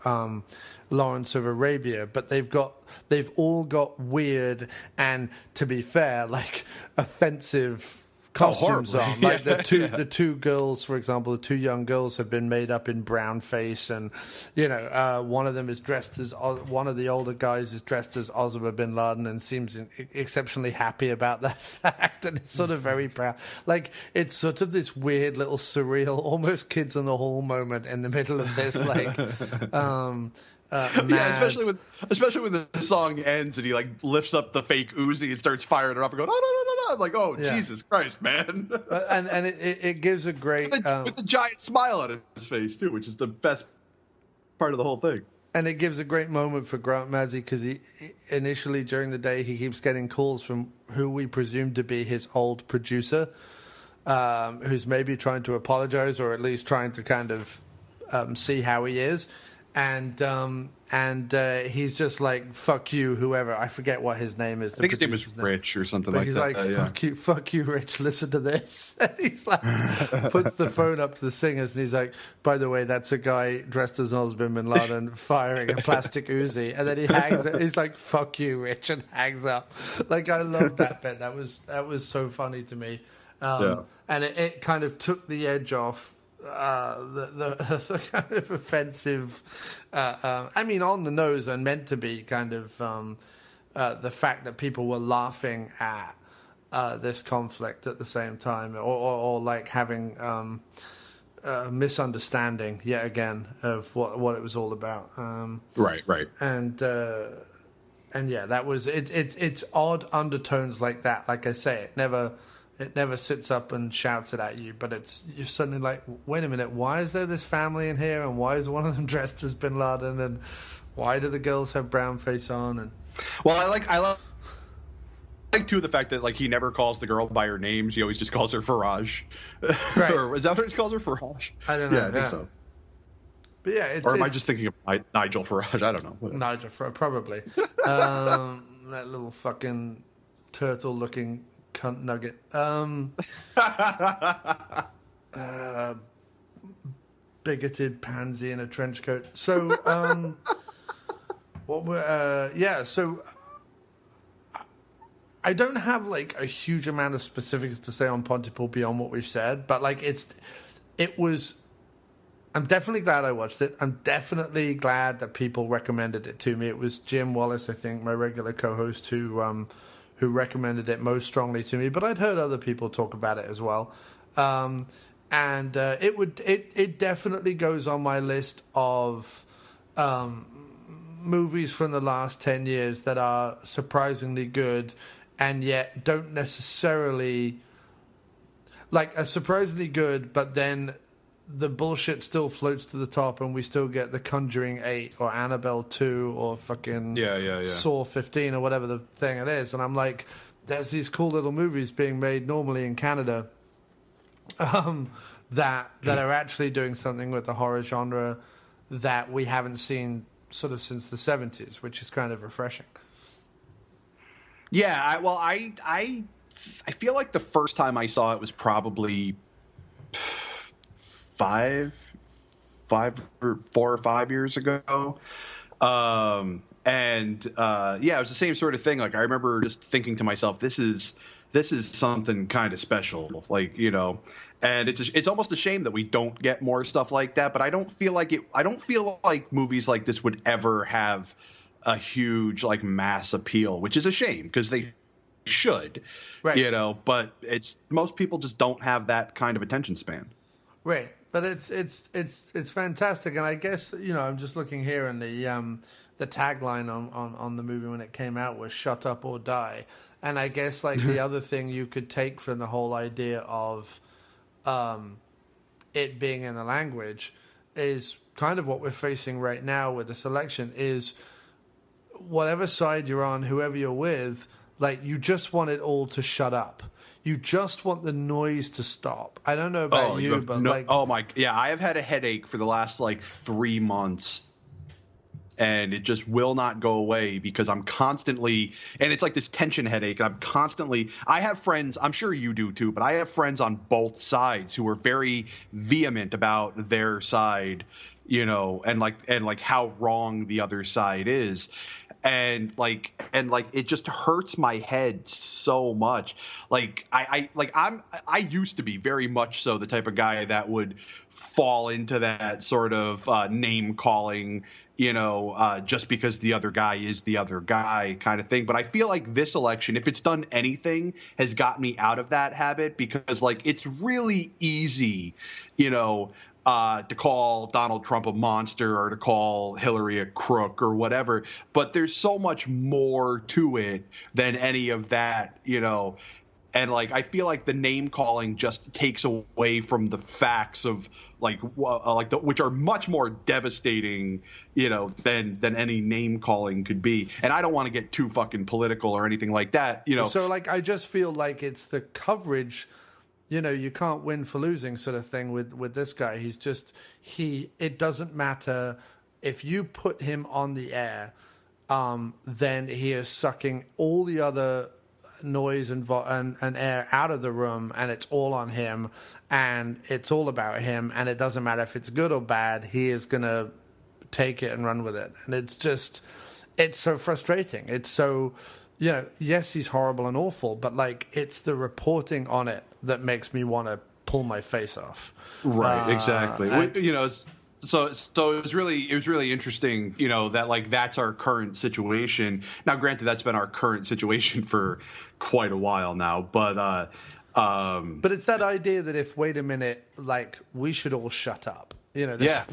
Lawrence of Arabia, but they've all got weird and, to be fair, like offensive costumes on. Like the two girls, for example, the two young girls have been made up in brown face, and one of them is dressed as one of the older guys is dressed as Osama bin Laden and seems exceptionally happy about that fact, and it's sort of very proud. Like, it's sort of this weird little surreal, almost Kids in the Hall moment in the middle of this, like
Yeah, especially when the song ends and he like lifts up the fake Uzi and starts firing it up and going, oh no. I'm like, oh yeah. Jesus Christ, man.
and it gives a great
with a giant smile on his face too, which is the best part of the whole thing.
And it gives a great moment for Grant Mazzy because he initially during the day he keeps getting calls from who we presume to be his old producer, who's maybe trying to apologize or at least trying to kind of see how he is. And he's just like, fuck you, whoever. I forget what his name is.
I think his name is Rich or something like that.
He's like, fuck you, Rich, listen to this. And he's like, puts the phone up to the singers and he's like, by the way, that's a guy dressed as Osama bin Laden firing a plastic Uzi. And then he hangs it. He's like, fuck you, Rich, and hangs up. Like, I love that bit. That was so funny to me. And it kind of took the edge off the kind of offensive, I mean, on the nose and meant to be kind of the fact that people were laughing at this conflict at the same time, or like having a misunderstanding yet again of what it was all about.
Right.
And yeah, that was it. It's odd undertones like that. Like I say, it never sits up and shouts it at you, but you're suddenly like, wait a minute, why is there this family in here, and why is one of them dressed as Bin Laden, and why do the girls have brown face on? And
well, I like too the fact that like he never calls the girl by her name; he always just calls her Faraj.
Right?
Or is that what he calls her, Faraj?
I don't know.
Yeah, I think so.
But yeah,
or am I just thinking of Nigel Faraj? I don't know. Whatever.
Nigel Faraj, probably. That little fucking turtle-looking cunt nugget. Bigoted pansy in a trench coat. So, so I don't have like a huge amount of specifics to say on Pontypool beyond what we've said, but like I'm definitely glad I watched it. I'm definitely glad that people recommended it to me. It was Jim Wallace, I think, my regular co-host, who recommended it most strongly to me, but I'd heard other people talk about it as well. It definitely goes on my list of movies from the last 10 years that are surprisingly good and yet don't necessarily like are surprisingly good, but then the bullshit still floats to the top and we still get The Conjuring 8 or Annabelle 2 or fucking Saw 15 or whatever the thing it is. And I'm like, there's these cool little movies being made normally in Canada that are actually doing something with the horror genre that we haven't seen sort of since the 70s, which is kind of refreshing.
Yeah, I feel like the first time I saw it was probably 4 or 5 years ago. It was the same sort of thing. Like I remember just thinking to myself, this is something kind of special, like, you know, and it's almost a shame that we don't get more stuff like that. But I don't feel like movies like this would ever have a huge like mass appeal, which is a shame because they should,
right.
You know, but most people just don't have that kind of attention span.
Right. But it's fantastic, and I guess, you know, I'm just looking here, and the tagline on the movie when it came out was "Shut up or die," and I guess like the other thing you could take from the whole idea of it being in the language is kind of what we're facing right now with this election is whatever side you're on, whoever you're with, like you just want it all to shut up. You just want the noise to stop. I don't know about
I have had a headache for the last like 3 months, and it just will not go away because I'm constantly, and it's like this tension headache. And I have friends, I'm sure you do too, but I have friends on both sides who are very vehement about their side, you know, and how wrong the other side is. And it just hurts my head so much. Like I used to be very much so the type of guy that would fall into that sort of name calling, you know, just because the other guy is the other guy kind of thing. But I feel like this election, if it's done anything, has got me out of that habit because like it's really easy, you know, to call Donald Trump a monster or to call Hillary a crook or whatever. But there's so much more to it than any of that, And like, I feel like the name calling just takes away from the facts of which are much more devastating, than any name calling could be. And I don't want to get too fucking political or anything like that,
So like, I just feel like it's the coverage. You can't win for losing sort of thing with this guy. He's just, it doesn't matter if you put him on the air, then he is sucking all the other noise and air out of the room, and it's all on him, and it's all about him, and it doesn't matter if it's good or bad. He is going to take it and run with it. And it's so frustrating. It's so, yes, he's horrible and awful, but like, it's the reporting on it that makes me want to pull my face off.
Right, exactly. So it was really interesting, that like that's our current situation. Now, granted, that's been our current situation for quite a while now, but
it's that idea that if, wait a minute, like, we should all shut up.
Yeah,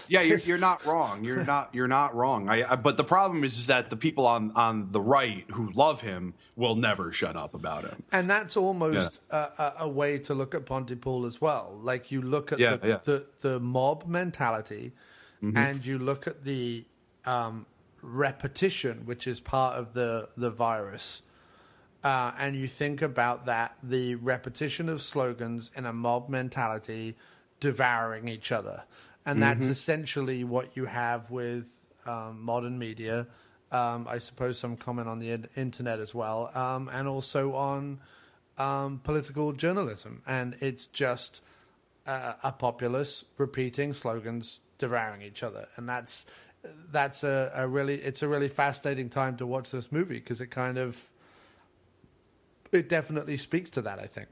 you're not wrong. You're not wrong. But the problem is that the people on the right who love him will never shut up about him.
And that's almost a way to look at Pontypool as well. Like, you look at the mob mentality, and you look at the repetition, which is part of the virus. And you think about that, the repetition of slogans in a mob mentality devouring each other. And that's essentially what you have with modern media. I suppose some comment on the internet as well, and also on political journalism. And it's just a populace repeating slogans, devouring each other. And that's a really fascinating time to watch this movie, because it definitely speaks to that, I think.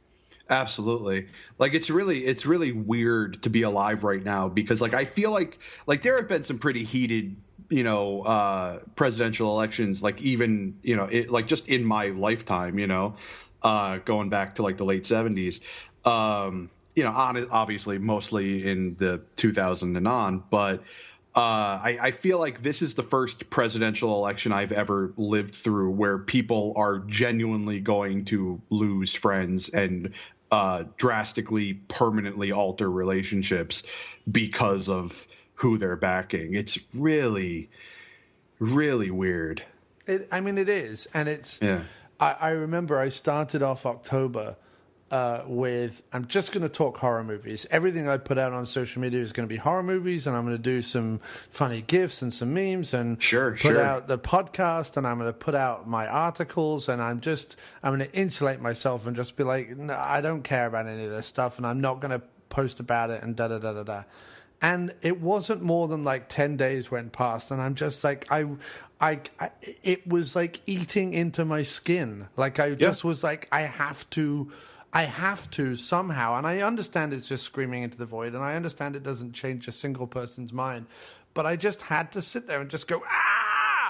Absolutely. Like, it's really weird to be alive right now, because like, I feel like there have been some pretty heated, presidential elections, like even, like just in my lifetime, going back to like the late 70s, obviously mostly in the 2000 and on, but I feel like this is the first presidential election I've ever lived through where people are genuinely going to lose friends and drastically, permanently alter relationships because of who they're backing. It's really, really weird.
It is. And it's, I remember I started off October with, I'm just going to talk horror movies. Everything I put out on social media is going to be horror movies, and I'm going to do some funny GIFs and some memes, and put out the podcast, and I'm going to put out my articles, and I'm going to insulate myself and just be like, no, I don't care about any of this stuff, and I'm not going to post about it, and da-da-da-da-da. And it wasn't more than like 10 days went past, and I'm just like, it was like eating into my skin. Like, I just was like, I have to somehow, and I understand it's just screaming into the void, and I understand it doesn't change a single person's mind, but I just had to sit there and just go,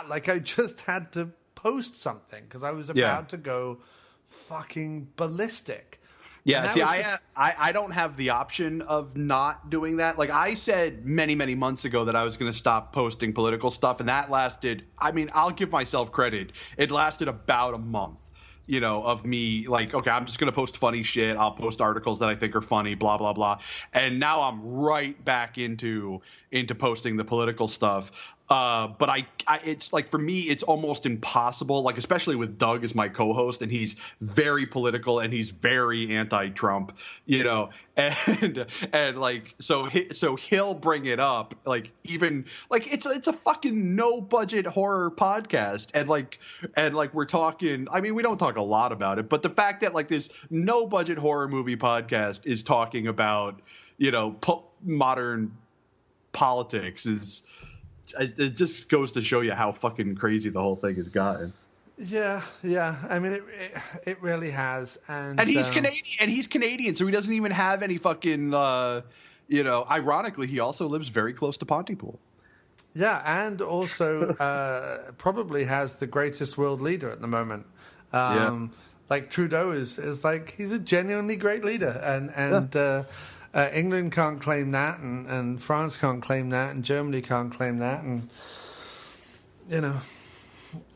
like, I just had to post something, because I was about to go fucking ballistic.
Yeah, see, I don't have the option of not doing that. Like, I said many, many months ago that I was going to stop posting political stuff, and that lasted, I'll give myself credit, it lasted about a month. Of me, like, okay, I'm just going to post funny shit. I'll post articles that I think are funny, blah, blah, blah. And now I'm right back into posting the political stuff. But it's like, for me, it's almost impossible, like, especially with Doug as my co-host, and he's very political and he's very anti-Trump, and like, so he'll bring it up, like, even like it's a fucking no budget horror podcast. And like we're talking, we don't talk a lot about it, but the fact that like this no budget horror movie podcast is talking about, modern politics it just goes to show you how fucking crazy the whole thing has gotten.
Yeah. It really has. And
he's Canadian, so he doesn't even have any fucking, ironically, he also lives very close to Pontypool.
Yeah, and also probably has the greatest world leader at the moment. Like, Trudeau is like, he's a genuinely great leader. And England can't claim that, and France can't claim that, and Germany can't claim that, and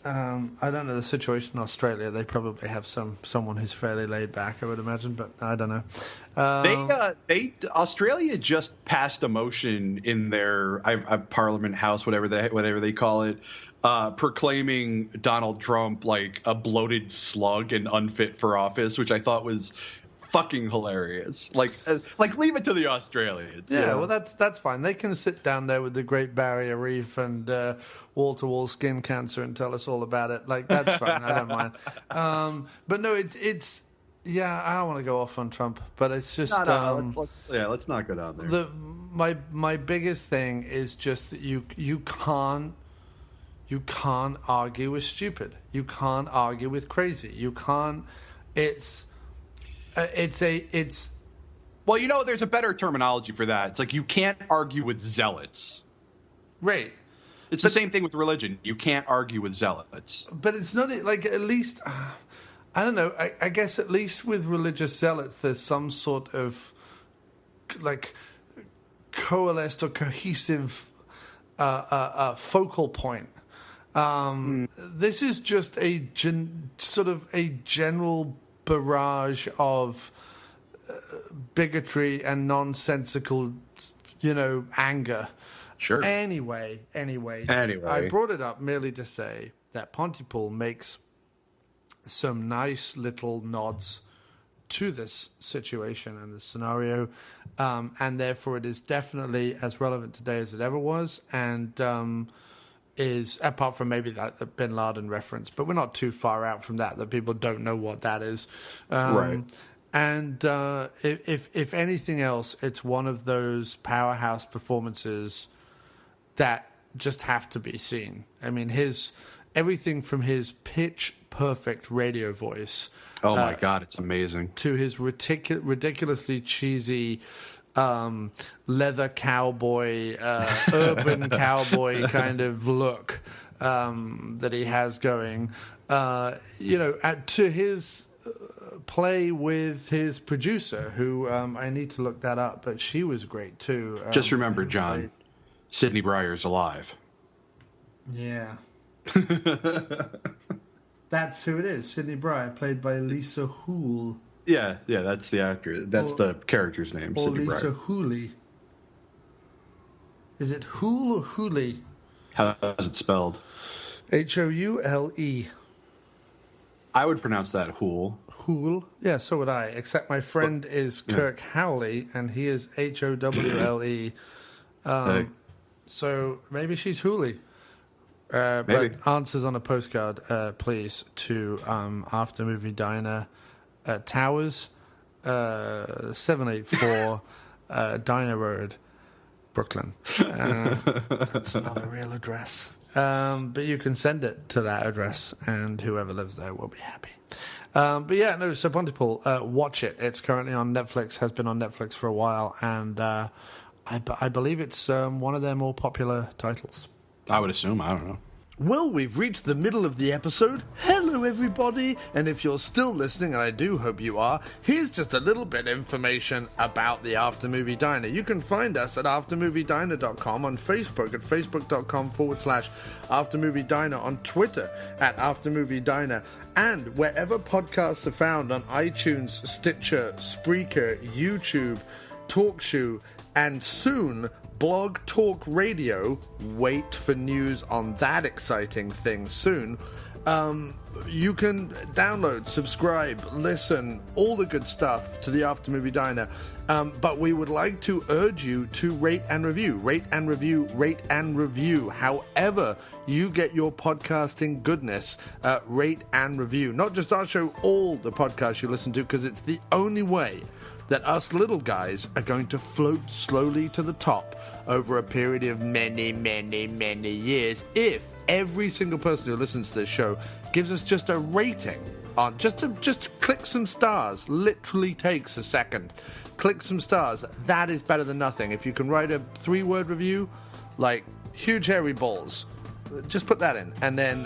I don't know the situation in Australia. They probably have someone who's fairly laid back, I would imagine, but I don't know.
Australia just passed a motion in their Parliament House, whatever they call it, proclaiming Donald Trump like a bloated slug and unfit for office, which I thought was fucking hilarious. Like leave it to the Australians.
Yeah, well, that's fine. They can sit down there with the Great Barrier Reef and wall-to-wall skin cancer and tell us all about it. Like, that's fine. I don't mind. But no, it's yeah. I don't want to go off on Trump, but it's just
let's not go down there.
My biggest thing is just that you can't argue with stupid. You can't argue with crazy. You can't.
Well, there's a better terminology for that. It's like you can't argue with zealots.
Right.
It's the same thing with religion. You can't argue with zealots.
But it's not like, at least, I don't know, I guess at least with religious zealots there's some sort of like coalesced or cohesive focal point. This is just a general barrage of bigotry and nonsensical, anger.
Sure.
Anyway, I brought it up merely to say that Pontypool makes some nice little nods to this situation and this scenario, and therefore it is definitely as relevant today as it ever was, and is, apart from maybe that Bin Laden reference, but we're not too far out from that people don't know what that is.
Right.
And if anything else, it's one of those powerhouse performances that just have to be seen. I mean, everything from his pitch perfect radio voice.
Oh my God, it's amazing.
To his ridiculously cheesy leather cowboy, urban cowboy kind of look that he has going. To his play with his producer, who I need to look that up, but she was great too.
Just remember, John, Sidney Breyer's alive.
Yeah. That's who it is. Sidney Breyer, played by Lisa Hoole.
Yeah, that's the actor. That's the character's name,
or
Sidney
Lisa
Breyer.
Hooley. Is it Hoole or Hooley?
How is it spelled?
Houle.
I would pronounce that Hoole.
Hoole? Yeah, so would I. Except my friend is Kirk Howley, and he is Howle. So maybe she's Hooley. But answers on a postcard, please, to After Movie Diner, Towers, 784 Diner Road, Brooklyn. That's not a real address. But you can send it to that address, and whoever lives there will be happy. So Pontypool, watch it. It's currently on Netflix, has been on Netflix for a while, and I believe it's one of their more popular titles.
I would assume. I don't know.
Well, we've reached the middle of the episode. Hello, everybody. And if you're still listening, and I do hope you are, here's just a little bit of information about the After Movie Diner. You can find us at aftermoviediner.com, on Facebook at facebook.com/aftermoviediner, on Twitter at aftermoviediner, and wherever podcasts are found on iTunes, Stitcher, Spreaker, YouTube, TalkShoe, and soon Blog Talk Radio. Wait for news on that exciting thing soon. You can download, subscribe, listen, all the good stuff to the After Movie Diner. But we would like to urge you to rate and review. Rate and review, rate and review. However you get your podcasting goodness, rate and review. Not just our show, all the podcasts you listen to, because it's the only way that us little guys are going to float slowly to the top over a period of many, many, many years if every single person who listens to this show gives us just a rating on just click some stars. Literally takes a second. Click some stars. That is better than nothing. If you can write a 3-word review like huge hairy balls, just put that in and then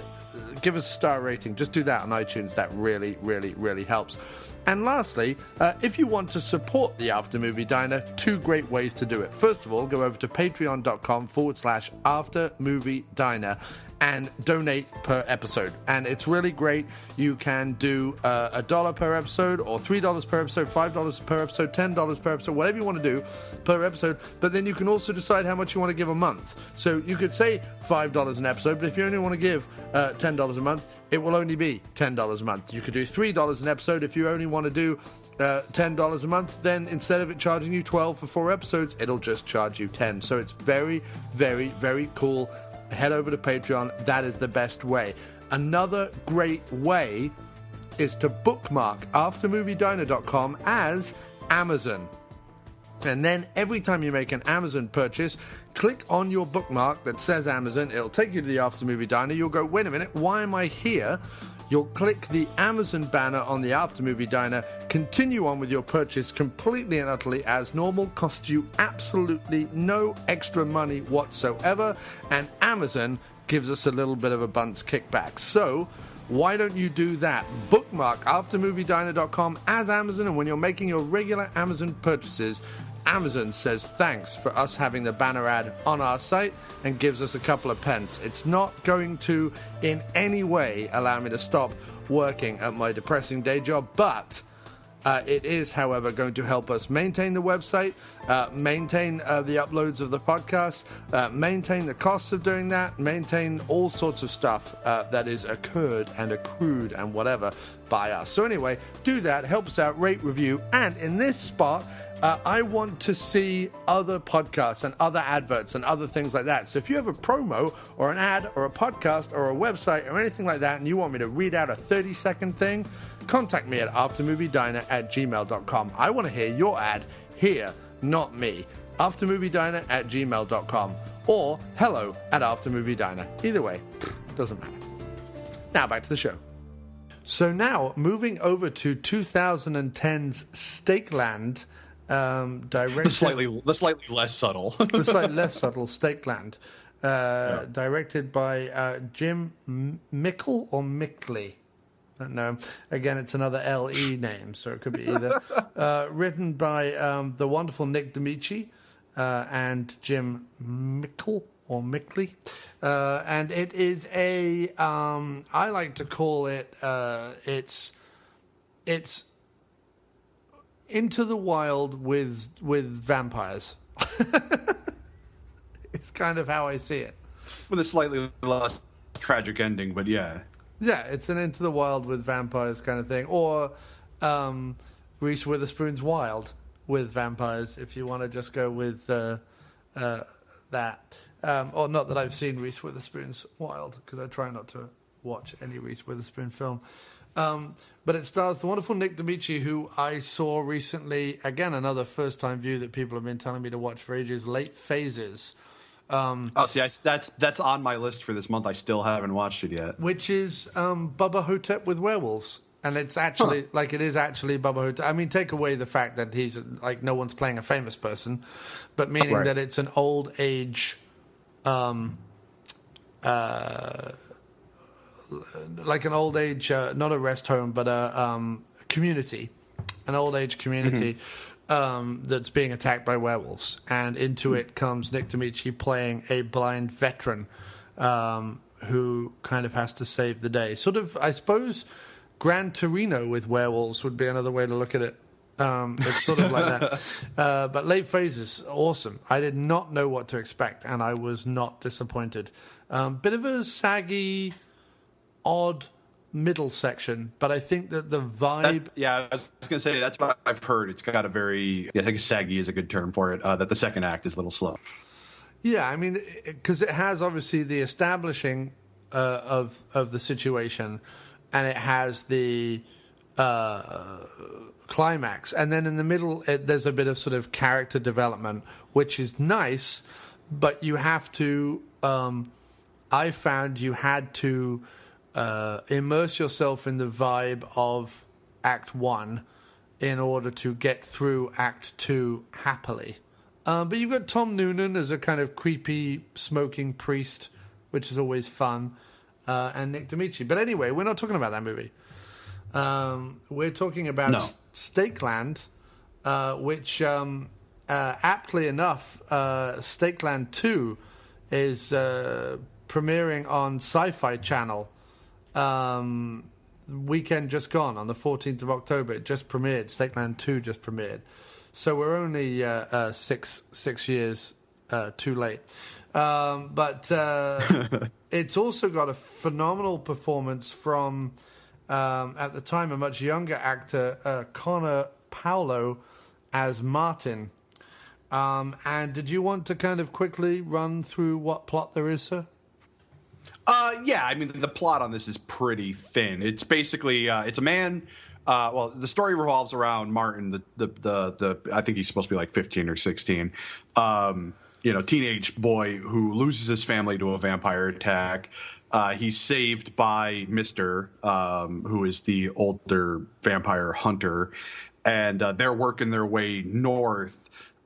give us a star rating. Just do that on iTunes. That really, really, really helps. And lastly, if you want to support the After Movie Diner, 2 great ways to do it. First of all, go over to patreon.com/After Movie Diner and donate per episode. And it's really great. You can do $1 per episode, or $3 per episode, $5 per episode, $10 per episode, whatever you want to do per episode. But then you can also decide how much you want to give a month. So you could say $5 an episode, but if you only want to give $10 a month, it will only be $10 a month. You could do $3 an episode. If you only want to do $10 a month, then instead of it charging you $12 for 4 episodes, it'll just charge you $10. So it's very, very, very cool. Head over to Patreon. That is the best way. Another great way is to bookmark aftermoviediner.com as Amazon. And then every time you make an Amazon purchase, click on your bookmark that says Amazon. It'll take you to the After Movie Diner. You'll go, wait a minute, why am I here? You'll click the Amazon banner on the After Movie Diner, continue on with your purchase completely and utterly as normal, costs you absolutely no extra money whatsoever, and Amazon gives us a little bit of a bunts kickback. So why don't you do that? Bookmark aftermoviediner.com as Amazon, and when you're making your regular Amazon purchases, Amazon says thanks for us having the banner ad on our site and gives us a couple of pence. It's not going to in any way allow me to stop working at my depressing day job, but it is, however, going to help us maintain the website, maintain the uploads of the podcast, maintain the costs of doing that, maintain all sorts of stuff that is occurred and accrued and whatever by us. So anyway, do that, help us out, rate, review, and in this spot, I want to see other podcasts and other adverts and other things like that. So if you have a promo or an ad or a podcast or a website or anything like that and you want me to read out a 30-second thing, contact me at aftermoviediner@gmail.com. I want to hear your ad here, not me. aftermoviediner@gmail.com or hello@aftermoviediner. Either way, doesn't matter. Now back to the show. So now, moving over to 2010's Stake Land, directed...
The slightly less subtle.
The slightly less subtle Stake Land, directed by Jim Mickle or Mickley. I don't know. Again, it's another L-E name, so it could be either. Written by the wonderful Nick D'Amici and Jim Mickle or Mickley. And it is a, I like to call it, it's Into the Wild with vampires. It's kind of how I see it.
With a slightly less tragic ending, but yeah.
Yeah, it's an Into the Wild with vampires kind of thing. Or Reese Witherspoon's Wild with vampires, if you want to just go with that. Or not that I've seen Reese Witherspoon's Wild, because I try not to watch any Reese Witherspoon film. But it stars the wonderful Nick D'Amici, who I saw recently, again, another first-time view that people have been telling me to watch for ages, Late Phases.
That's on my list for this month. I still haven't watched it yet.
Which is Bubba Hotep with werewolves. And it's actually, it is actually Bubba Hotep. I mean, take away the fact that he's, no one's playing a famous person, but meaning that it's an old age, not a rest home, but a community, an old age community that's being attacked by werewolves. And into it comes Nick D'Amici playing a blind veteran who kind of has to save the day. Sort of, I suppose, Gran Torino with werewolves would be another way to look at it. It's sort of like that. But Late Phases, awesome. I did not know what to expect, and I was not disappointed. Bit of a saggy, odd middle section, but I think that the vibe...
I was going to say, that's what I've heard. It's got a very... I think saggy is a good term for it, that the second act is a little slow.
Yeah, I mean, because it has, obviously, the establishing of the situation, and it has the climax. And then in the middle, there's a bit of sort of character development, which is nice, but you have to... I found you had to immerse yourself in the vibe of Act 1 in order to get through Act 2 happily. But you've got Tom Noonan as a kind of creepy, smoking priest, which is always fun, and Nick D'Amici. But anyway, we're not talking about that movie. We're talking about
No.
Stake Land, which, aptly enough, Stake Land 2 is premiering on Sci-Fi Channel. Weekend just gone, on the 14th of October. It just premiered. Stake Land 2 just premiered. So we're only six years too late. But it's also got a phenomenal performance from, at the time, a much younger actor, Connor Paolo, as Martin. And did you want to kind of quickly run through what plot there is, sir?
Yeah, I mean, the plot on this is pretty thin. It's basically, it's a man. Well, the story revolves around Martin, the I think he's supposed to be like 15 or 16, teenage boy who loses his family to a vampire attack. He's saved by Mister, who is the older vampire hunter, and they're working their way north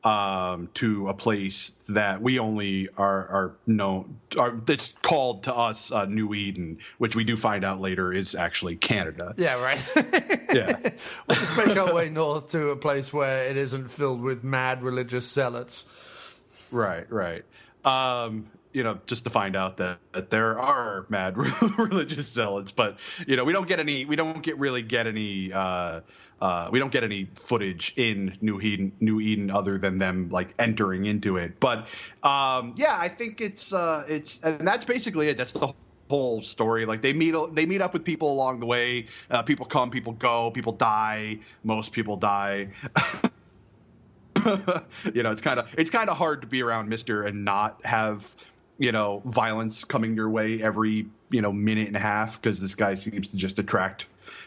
to a place that we only are known. It's called to us New Eden, which we do find out later is actually Canada.
Yeah, right.
Yeah,
We'll just make our way north to a place where it isn't filled with mad religious zealots.
right. Just to find out that there are mad religious zealots, but we don't get any footage in New Eden other than them like entering into it. But I think it's and that's basically it. That's the whole story. Like they meet up with people along the way. People come, people go, people die. Most people die. It's kind of hard to be around Mister and not have violence coming your way every minute and a half, because this guy seems to just attract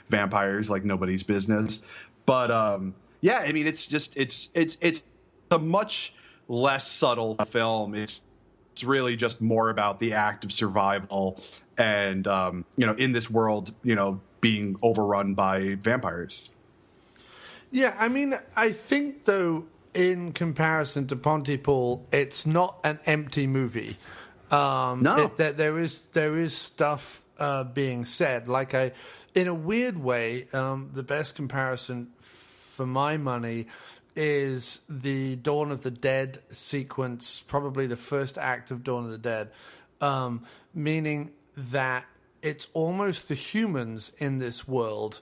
vampires like nobody's business. But I mean, it's a much less subtle film. It's really just more about the act of survival and in this world being overrun by vampires.
Yeah, I mean, I think though, in comparison to Pontypool, it's not an empty movie.
No,
there is stuff being said. Like in a weird way, the best comparison for my money is the Dawn of the Dead sequence, probably the first act of Dawn of the Dead, meaning that it's almost the humans in this world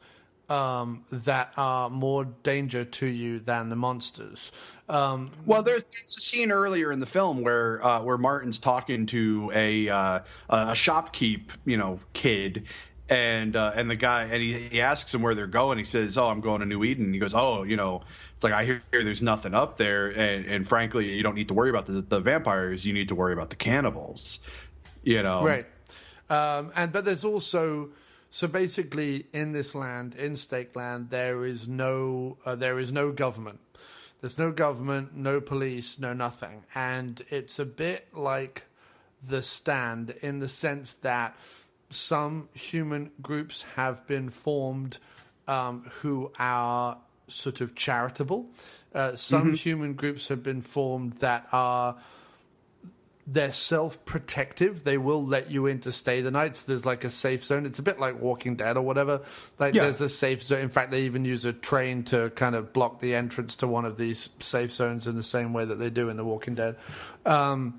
that are more danger to you than the monsters.
Well, there's a scene earlier in the film where Martin's talking to a shopkeep, kid, and the guy, and he asks him where they're going. He says, "Oh, I'm going to New Eden." He goes, "Oh, it's like I hear there's nothing up there, and frankly, you don't need to worry about the vampires. You need to worry about the cannibals."
Right. But there's also. So basically, in this land, in Stake Land, there is no government. There's no government, no police, no nothing, and it's a bit like The Stand in the sense that some human groups have been formed who are sort of charitable. Some human groups have been formed that are. They're self-protective. They will let you in to stay the night. So there's like a safe zone. It's a bit like Walking Dead or whatever. There's a safe zone. In fact, they even use a train to kind of block the entrance to one of these safe zones in the same way that they do in The Walking Dead. But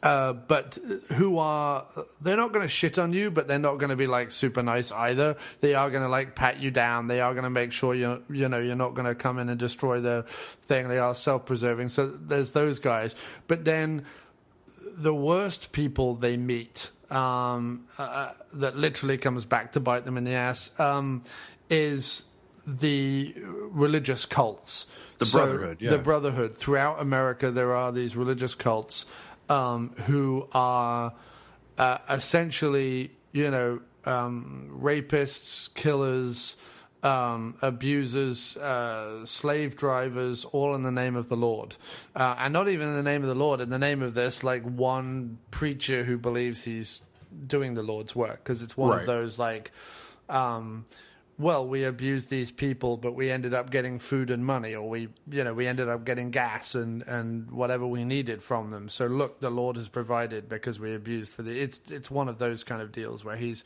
they're not going to shit on you, but they're not going to be like super nice either. They are going to like pat you down. They are going to make sure you're not going to come in and destroy the thing. They are self-preserving. So there's those guys. But then the worst people they meet, that literally comes back to bite them in the ass, is the religious cults.
Brotherhood, yeah.
The Brotherhood. Throughout America, there are these religious cults who are essentially, rapists, killers, abusers, slave drivers, all in the name of the Lord. And not even in the name of the Lord, in the name of this, like, one preacher who believes he's doing the Lord's work. Because it's one of those, like, we abused these people, but we ended up getting food and money, or we ended up getting gas and whatever we needed from them. So look, the Lord has provided because we abused for the. It's one of those kind of deals where he's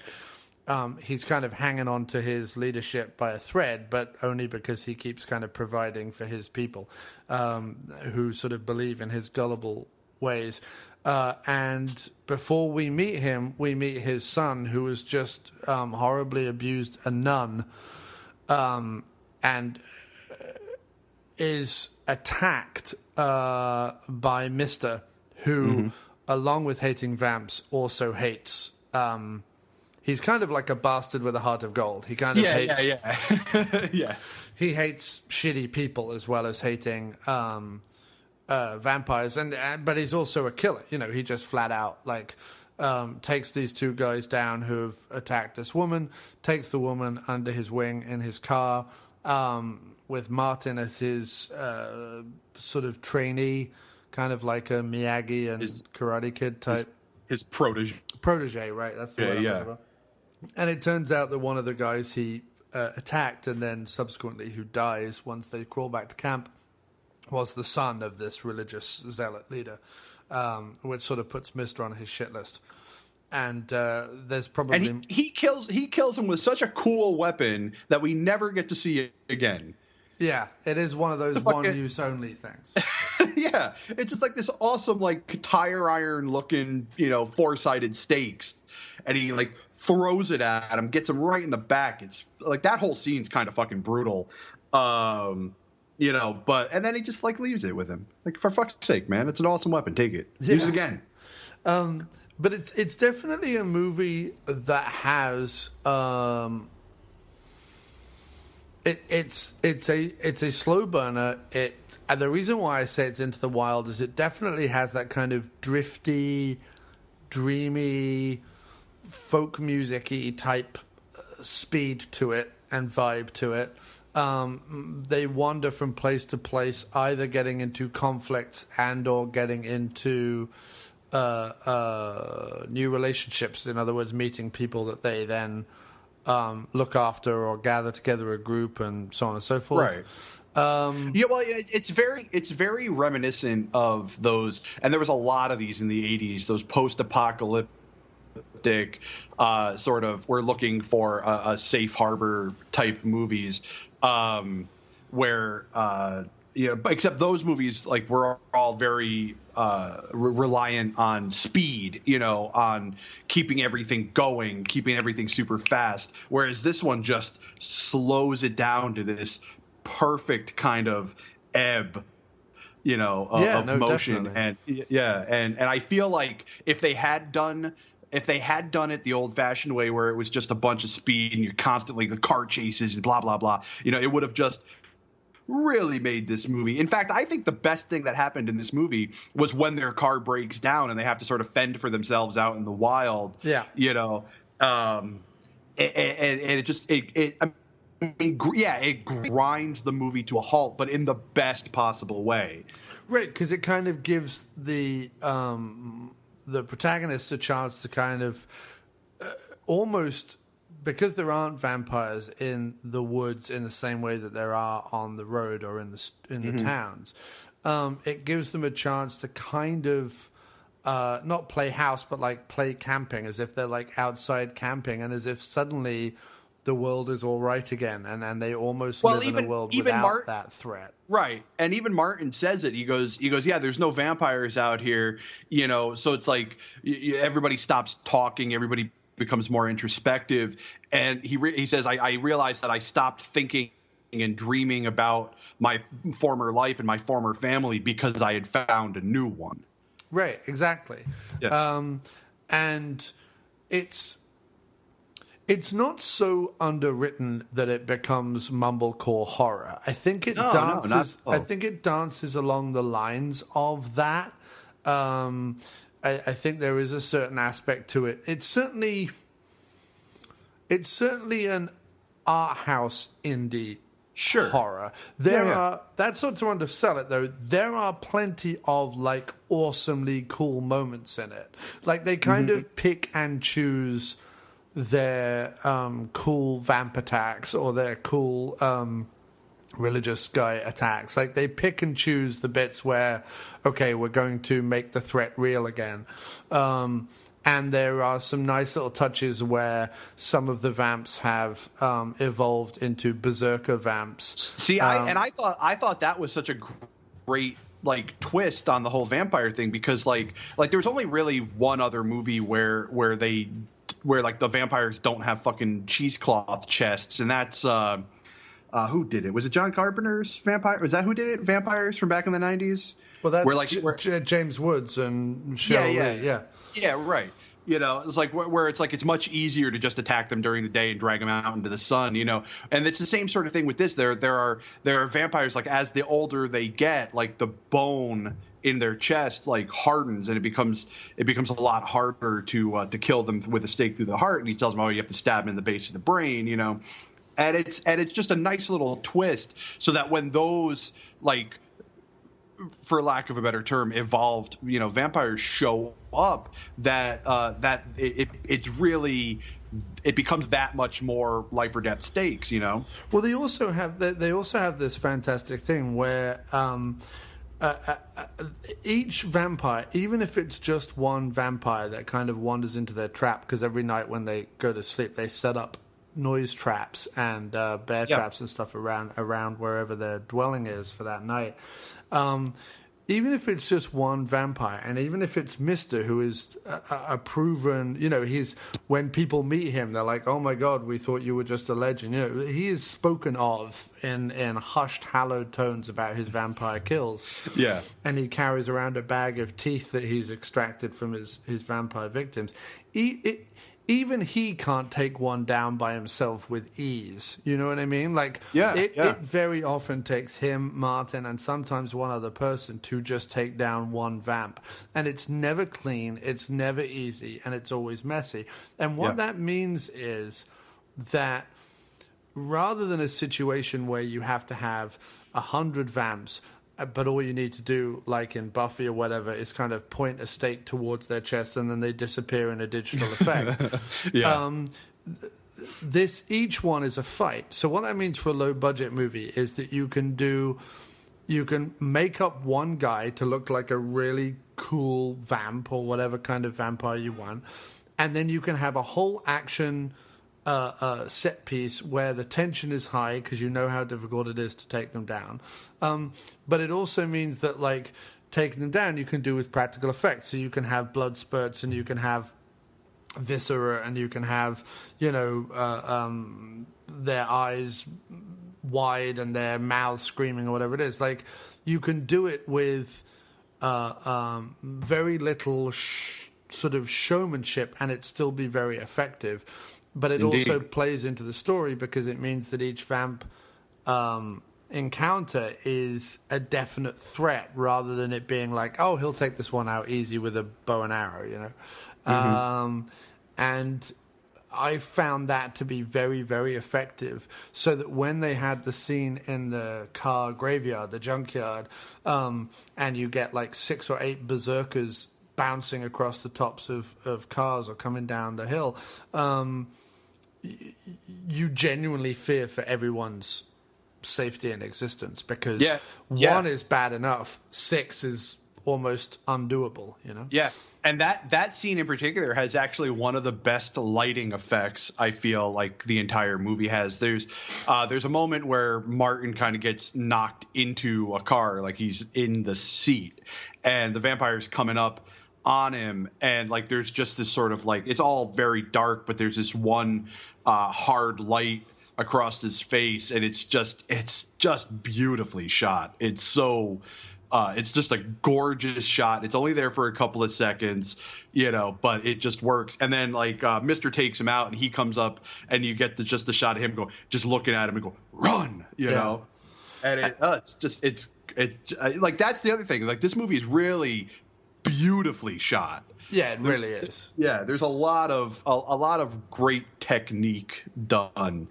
he's kind of hanging on to his leadership by a thread, but only because he keeps kind of providing for his people, who sort of believe in his gullible ways. And before we meet him, we meet his son, who was just horribly abused a nun, and is attacked by Mister, who, along with hating vamps, also hates. He's kind of like a bastard with a heart of gold. He kind of hates.
Yeah.
He hates shitty people as well as hating vampires, but he's also a killer. You know, he just flat out takes these two guys down who've attacked this woman, takes the woman under his wing in his car, with Martin as his sort of trainee, kind of like a Miyagi and Karate Kid type.
His protege.
Protege, right? That's the word I'm looking for. And it turns out that one of the guys he attacked and then subsequently who dies once they crawl back to camp was the son of this religious zealot leader, which sort of puts Mister on his shit list. And there's probably...
And he kills him with such a cool weapon that we never get to see it again.
Yeah, it is one of those one-use only things.
Yeah, it's just like this awesome, like, tire iron looking, four-sided stakes, and he like throws it at him, gets him right in the back. It's like that whole scene's kind of fucking brutal, but and then he just like leaves it with him. Like, for fuck's sake, man, it's an awesome weapon. Take it, use it again.
But it's definitely a movie that has. It's a slow burner. And the reason why I say it's Into the Wild is it definitely has that kind of drifty, dreamy, folk music-y type speed to it and vibe to it. They wander from place to place, either getting into conflicts and or getting into new relationships. In other words, meeting people that they then look after or gather together a group and so on and so forth.
Right. It's very reminiscent of those, and there was a lot of these in the 80s, those post-apocalyptic sort of, we're looking for a safe harbor type movies, where except those movies, like, were all very reliant on speed, on keeping everything going, keeping everything super fast, whereas this one just slows it down to this perfect kind of ebb, of motion. Definitely. And I feel like if they had done it the old-fashioned way, where it was just a bunch of speed and you're constantly the car chases and blah blah blah, it would have just really made this movie. In fact, I think the best thing that happened in this movie was when their car breaks down and they have to sort of fend for themselves out in the wild.
Yeah.
And it grinds the movie to a halt, but in the best possible way.
Right, because it kind of gives the protagonist a chance to kind of almost, because there aren't vampires in the woods in the same way that there are on the road or in the towns, it gives them a chance to kind of not play house, but like play camping, as if they're like outside camping, and as if suddenly the world is all right again, and they almost live in a world without that threat.
Right. And even Martin says it. He goes, yeah, there's no vampires out here, so it's like everybody stops talking, everybody becomes more introspective. And he says, I realized that I stopped thinking and dreaming about my former life and my former family because I had found a new one.
Right, exactly.
Yeah.
And it's not so underwritten that it becomes mumblecore horror. I think it dances. I think it dances along the lines of that. I think there is a certain aspect to it. It's certainly an art house indie horror. That's not to undersell it though. There are plenty of like awesomely cool moments in it. Like they kind of pick and choose their cool vamp attacks or their cool religious guy attacks. Like they pick and choose the bits where, okay, we're going to make the threat real again. And there are some nice little touches where some of the vamps have evolved into berserker vamps.
See, I thought that was such a great like twist on the whole vampire thing, because like there's only really one other movie where like the vampires don't have fucking cheesecloth chests, and that's who did it? Was it John Carpenter's Vampire? Was that who did it? Vampires from back in the 90s?
Well, that's James Woods and Cheryl Lee.
Yeah, right. You know, it's like where it's like it's much easier to just attack them during the day and drag them out into the sun, you know. And it's the same sort of thing with this. There are vampires, like as the older they get, like the bone in their chest like hardens, and it becomes a lot harder to kill them with a stake through the heart. And he tells them, oh, you have to stab them in the base of the brain, you know. And it's just a nice little twist, so that when those, like, for lack of a better term, evolved, you know, vampires show up, that it becomes that much more life or death stakes, you know.
Well, they also have this fantastic thing where each vampire, even if it's just one vampire that kind of wanders into their trap, because every night when they go to sleep they set up noise traps and bear traps and stuff around wherever their dwelling is for that night. Even if it's just one vampire, and even if it's Mister, who is a proven, you know, when people meet him, they're like, oh my God, we thought you were just a legend. You know, he is spoken of in hushed, hallowed tones about his vampire kills.
Yeah.
And he carries around a bag of teeth that he's extracted from his vampire victims. Even he can't take one down by himself with ease. You know what I mean? Like, it very often takes him, Martin, and sometimes one other person to just take down one vamp. And it's never clean, it's never easy, and it's always messy. And what that means is that rather than a situation where you have to have 100 vamps, but all you need to do, like in Buffy or whatever, is kind of point a stake towards their chest and then they disappear in a digital effect. Each one is a fight. So what that means for a low-budget movie is that you can make up one guy to look like a really cool vamp or whatever kind of vampire you want, and then you can have a whole action set piece where the tension is high because you know how difficult it is to take them down. But it also means that, like, taking them down you can do with practical effects. So you can have blood spurts, and you can have viscera, and you can have, you know, their eyes wide and their mouths screaming or whatever it is. Like, you can do it with very little sort of showmanship and it still be very effective. But it also plays into the story because it means that each vamp encounter is a definite threat, rather than it being like, oh, he'll take this one out easy with a bow and arrow, you know. And I found that to be very, very effective, so that when they had the scene in the car graveyard, the junkyard, and you get like 6 or 8 berserkers bouncing across the tops of cars or coming down the hill, you genuinely fear for everyone's safety and existence, because one is bad enough, 6 is almost undoable, you know?
Yeah. And that scene in particular has actually one of the best lighting effects I feel like the entire movie has. There's a moment where Martin kind of gets knocked into a car, like he's in the seat, and the vampire's coming up on him, and like there's just this sort of like, it's all very dark, but there's this one hard light across his face, and it's just beautifully shot. It's so it's just a gorgeous shot. It's only there for a couple of seconds, you know, but it just works. And then like Mister takes him out, and he comes up, and you get just the shot of him just looking at him and go, run, you know. And it's like, that's the other thing. Like, this movie is really beautifully shot.
Yeah, it really is.
Yeah, there's a lot of great technique done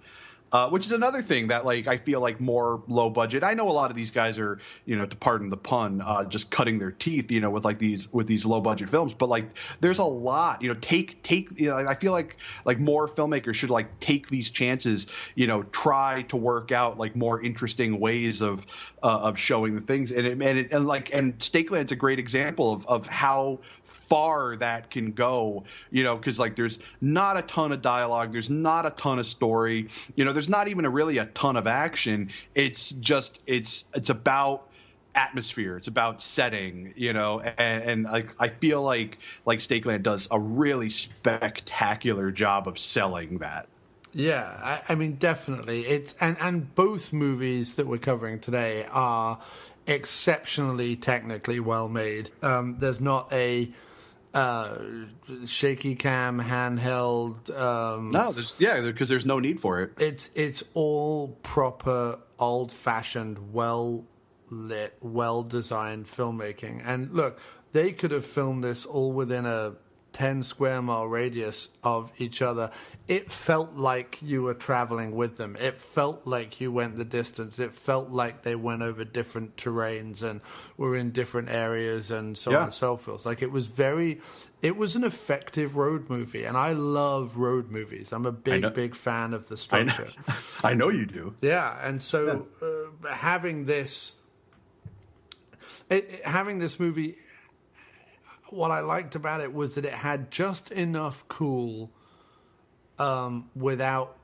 Which is another thing that, like, I feel like more low budget. I know a lot of these guys are, to pardon the pun, just cutting their teeth, with these low budget films. But like, there's a lot, I feel like more filmmakers should like take these chances, try to work out like more interesting ways of showing the things. And Stake Land's a great example of how far that can go, because like there's not a ton of dialogue, there's not a ton of story, there's not even really a ton of action. It's just it's about atmosphere, it's about setting, and like I feel like Stake Land does a really spectacular job of selling that.
Yeah, I mean, definitely. It's and both movies that we're covering today are exceptionally technically well made. There's not a shaky cam handheld.
No, because there's no need for it.
It's all proper, old fashioned, well lit, well designed filmmaking. And look, they could have filmed this all within a 10 square mile radius of each other. It felt like you were traveling with them. It felt like you went the distance. It felt like they went over different terrains and were in different areas and so on and so forth. Like it was an effective road movie, and I love road movies. I'm a big fan of the structure.
I know you do.
Yeah, and so having this movie, what I liked about it was that it had just enough cool without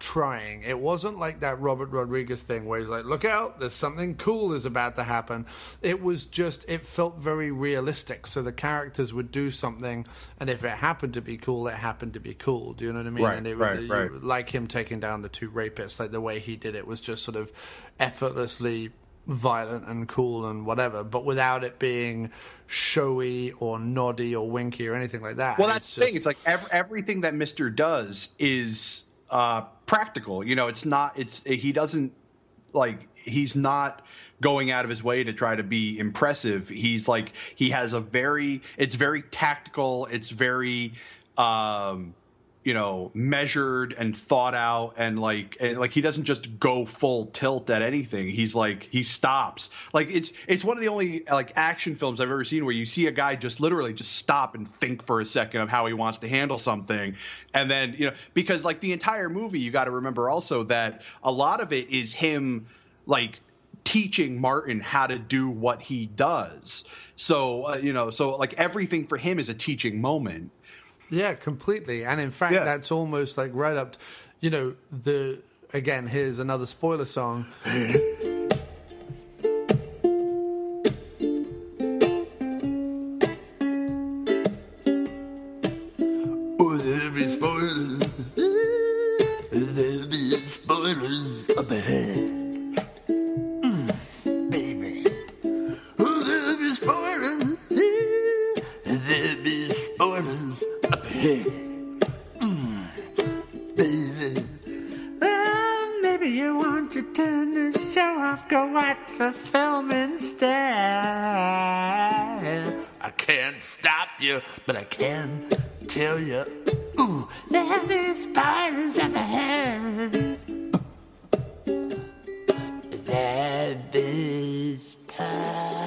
trying. It wasn't like that Robert Rodriguez thing where he's like, look out, there's something cool is about to happen. It felt very realistic. So the characters would do something, and if it happened to be cool, it happened to be cool. Do you know what I mean?
Right,
and
right.
Like him taking down the two rapists, like the way he did it was just sort of effortlessly violent and cool and whatever, but without it being showy or noddy or winky or anything like that.
Well, that's the thing. It's like everything that Mr. does is practical. It's not. He's not going out of his way to try to be impressive. He's like it's very tactical. It's very measured and thought out, and he doesn't just go full tilt at anything. He stops. Like it's one of the only like action films I've ever seen where you see a guy just literally just stop and think for a second of how he wants to handle something. And then, because like the entire movie, you got to remember also that a lot of it is him like teaching Martin how to do what he does. So, so like everything for him is a teaching moment.
Yeah, completely. And in fact, that's almost like right up to, again, here's another spoiler song. Oh, there'll be spoilers. There'll be spoilers up ahead. Baby. Oh, there'll be spoilers. There'll be spoilers up ahead. Baby. Well, maybe you want to turn the show off, go watch the film instead. I can't stop you, but I can tell you, ooh, there'll be spiders up ahead. There'll be spiders.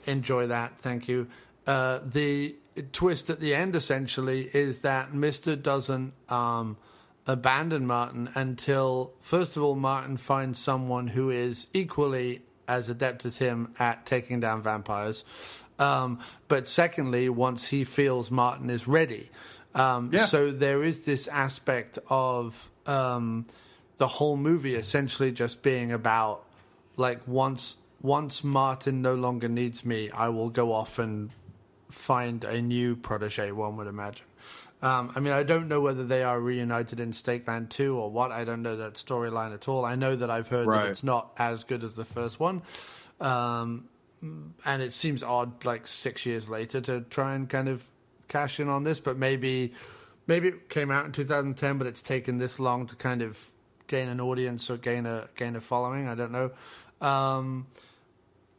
Enjoy that, thank you. The twist at the end, essentially, is that Mr. doesn't abandon Martin until, first of all, Martin finds someone who is equally as adept as him at taking down vampires. But secondly, once he feels Martin is ready. So there is this aspect of the whole movie essentially just being about, like, once Martin no longer needs me, I will go off and find a new protege, one would imagine. I mean, I don't know whether they are reunited in Stake Land 2 or what. I don't know that storyline at all. I know that I've heard that it's not as good as the first one. And it seems odd, like 6 years later, to try and kind of cash in on this. But maybe it came out in 2010, but it's taken this long to kind of gain an audience or gain a following. I don't know.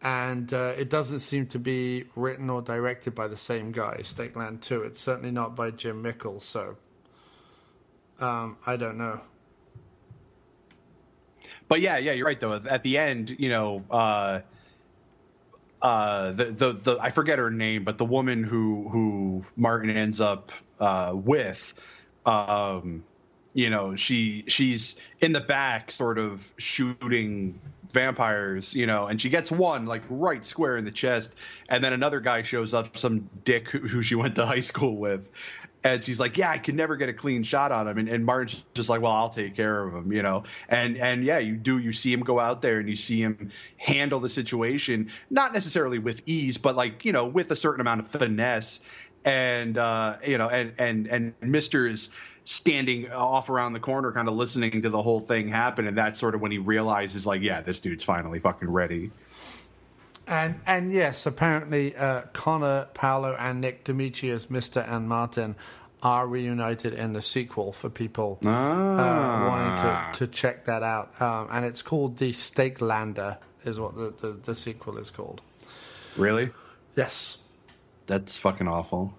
And it doesn't seem to be written or directed by the same guy, Stake Land 2. It's certainly not by Jim Mickles, so I don't know.
But yeah, you're right though. At the end, the I forget her name, but the woman who Martin ends up with, she's in the back, sort of shooting vampires, and she gets one like right square in the chest, and then another guy shows up, some dick who she went to high school with, and she's like, yeah, I can never get a clean shot on him, and Martin's just like, well, I'll take care of him, and yeah, you see him go out there and you see him handle the situation, not necessarily with ease, but like, with a certain amount of finesse, and and Mr. is standing off around the corner kind of listening to the whole thing happen, and that's sort of when he realizes, like, yeah, this dude's finally fucking ready.
And yes, apparently Connor, Paolo, and Nick D'Amici as Mr. and Martin are reunited in the sequel for people wanting to check that out. And it's called The Stake Lander is what the sequel is called.
Really?
Yes. That's
fucking awful.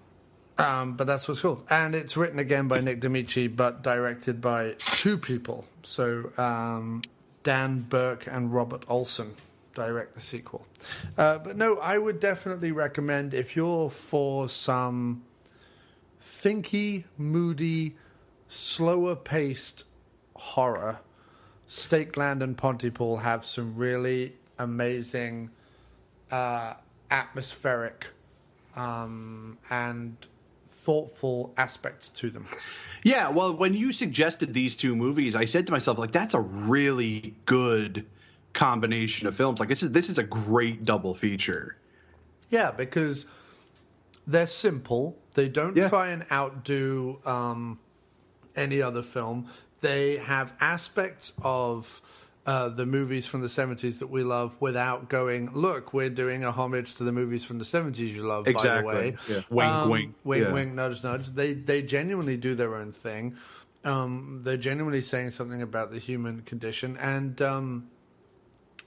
But that's what's called. And it's written again by Nick D'Amici, but directed by two people. So Dan Burke and Robert Olson direct the sequel. But no, I would definitely recommend, if you're for some thinky, moody, slower-paced horror, Stake Land and Pontypool have some really amazing atmospheric and thoughtful aspects to them.
Yeah, well, when you suggested these two movies, I said to myself, like, that's a really good combination of films. Like, this is a great double feature.
Yeah, because they're simple. They don't try and outdo any other film. They have aspects of the movies from the 70s that we love without going, look, we're doing a homage to the movies from the 70s you love,
exactly.
By the way.
Yeah. Wink, wink.
Wink, wink, nudge, nudge. They genuinely do their own thing. They're genuinely saying something about the human condition. And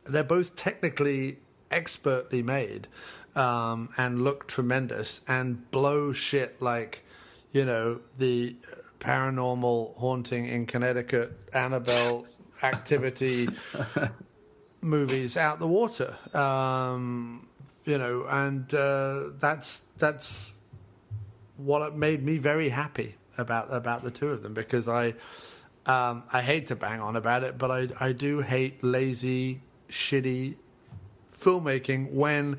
they're both technically expertly made and look tremendous and blow shit like, the Paranormal Haunting in Connecticut, Annabelle Activity movies out the water, and that's what made me very happy about the two of them, because I hate to bang on about it, but I do hate lazy, shitty filmmaking when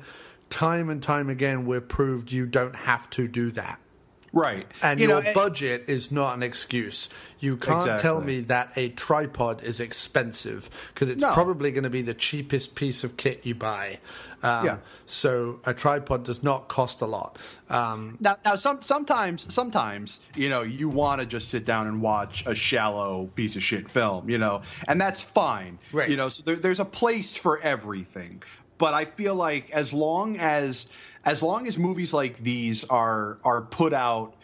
time and time again we're proved you don't have to do that.
Right.
And your budget is not an excuse. You can't tell me that a tripod is expensive, because it's probably going to be the cheapest piece of kit you buy. So a tripod does not cost a lot.
Now sometimes, you want to just sit down and watch a shallow piece of shit film, and that's fine.
Right.
So there's a place for everything. But I feel like as long as movies like these are put out,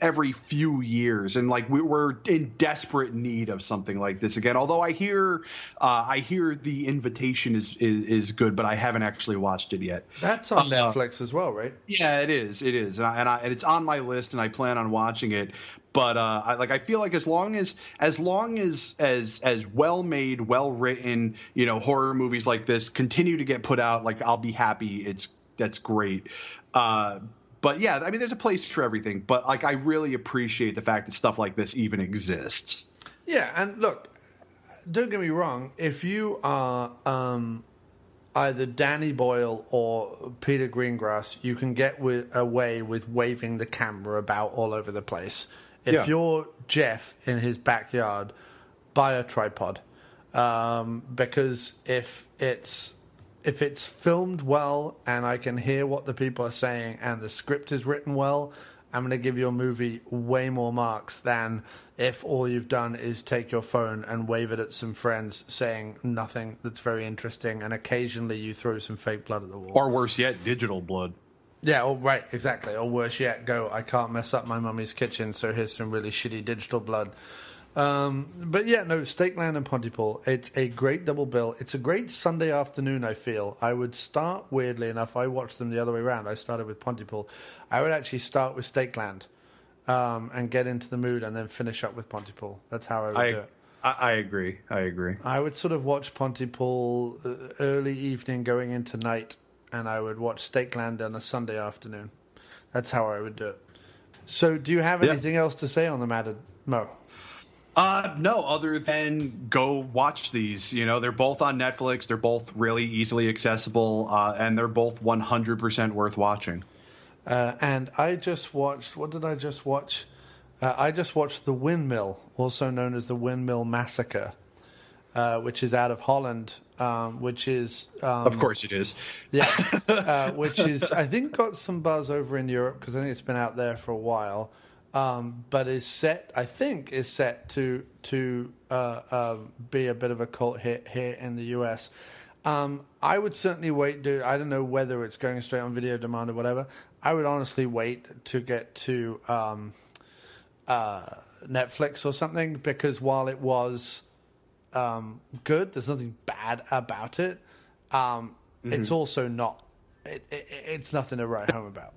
every few years, and like we're in desperate need of something like this again. Although I hear The Invitation is good, but I haven't actually watched it yet.
That's on Netflix as well, right?
Yeah, it is, and it's on my list, and I plan on watching it. But I feel like as long as well made, well written, horror movies like this continue to get put out, like, I'll be happy. That's great. But yeah, I mean, there's a place for everything. But like, I really appreciate the fact that stuff like this even exists.
Yeah, and look, don't get me wrong. If you are either Danny Boyle or Peter Greengrass, you can get away with waving the camera about all over the place. If you're Jeff in his backyard, buy a tripod, because if it's filmed well and I can hear what the people are saying and the script is written well, I'm going to give your movie way more marks than if all you've done is take your phone and wave it at some friends saying nothing that's very interesting, and occasionally you throw some fake blood at the wall.
Or worse yet, digital blood.
Yeah, right, exactly. Or worse yet, go, I can't mess up my mummy's kitchen, so here's some really shitty digital blood. But yeah, no, Stake Land and Pontypool. It's a great double bill. It's a great Sunday afternoon, I feel. I would start, weirdly enough, I watched them the other way around. I started with Pontypool. I would actually start with Stake Land and get into the mood and then finish up with Pontypool. That's how I would do it.
I agree.
I would sort of watch Pontypool early evening going into night, and I would watch Stake Land on a Sunday afternoon. That's how I would do it. So do you have anything else to say on the matter, Mo?
No, other than go watch these. You know, they're both on Netflix. They're both really easily accessible, and they're both 100% worth watching.
And I just watched, what did I just watch? I just watched The Windmill, also known as The Windmill Massacre, which is out of Holland, which is...
of course it is.
Yeah, which is, I think, got some buzz over in Europe, because I think it's been out there for a while. But is set to be a bit of a cult hit here in the US. I would certainly wait, dude. I don't know whether it's going straight on video demand or whatever. I would honestly wait to get to Netflix or something, because while it was good, there's nothing bad about it. It's also not. It's nothing to write home about.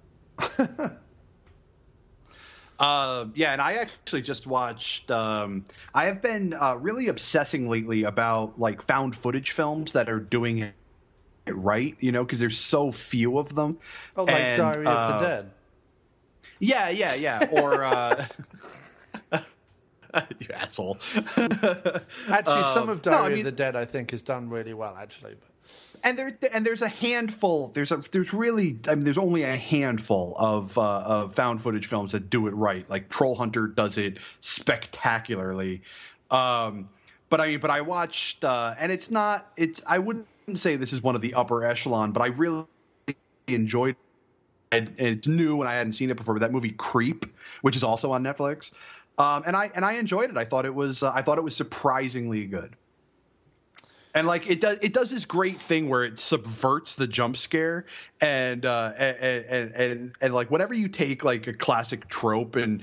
Yeah, and I actually just watched. I have been really obsessing lately about like found footage films that are doing it right, you know, because there's so few of them.
Oh, like Diary of the Dead.
Yeah. Or you asshole.
Actually, some of Diary of the Dead I think is done really well, actually. But.
And there's a handful. There's only a handful of found footage films that do it right. Like Troll Hunter does it spectacularly. But I watched, and I wouldn't say this is one of the upper echelon, but I really enjoyed it. And it's new and I hadn't seen it before. But that movie Creep, which is also on Netflix, and I enjoyed it. I thought it was surprisingly good. And like it does this great thing where it subverts the jump scare and like whenever you take like a classic trope and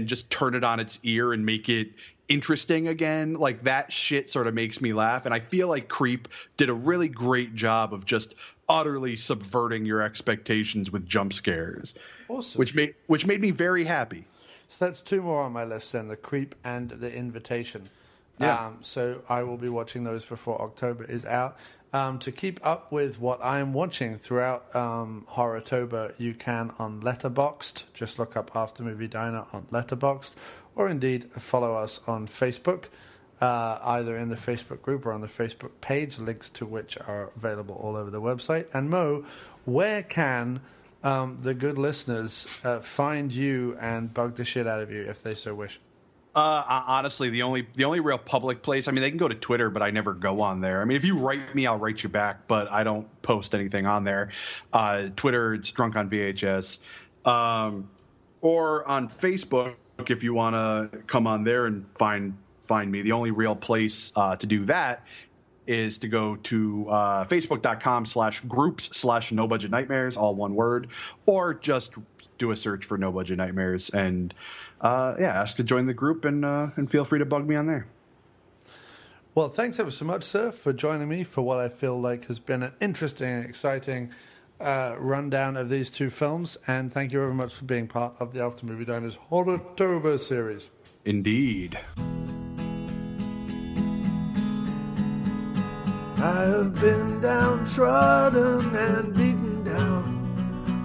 just turn it on its ear and make it interesting again, like that shit sort of makes me laugh. And I feel like Creep did a really great job of just utterly subverting your expectations with jump scares. Awesome. Which made me very happy.
So that's two more on my list then, The Creep and The Invitation.
Yeah.
So I will be watching those before October is out. To keep up with what I am watching throughout Horrortober, you can on Letterboxd. Just look up After Movie Diner on Letterboxd, or indeed follow us on Facebook, either in the Facebook group or on the Facebook page, links to which are available all over the website. And Mo, where can the good listeners find you and bug the shit out of you if they so wish?
Honestly, the only real public place, I mean, they can go to Twitter, but I never go on there. I mean, if you write me, I'll write you back, but I don't post anything on there. Twitter, it's Drunk on VHS. Or on Facebook, if you want to come on there and find me. The only real place to do that is to go to facebook.com/groups/No Budget Nightmares, all one word, or just do a search for No Budget Nightmares and ask to join the group and feel free to bug me on there.
Well, thanks ever so much, sir, for joining me for what I feel like has been an interesting and exciting rundown of these two films. And thank you very much for being part of the After Movie Diners Horrortober series.
Indeed.
I have been downtrodden and beaten down.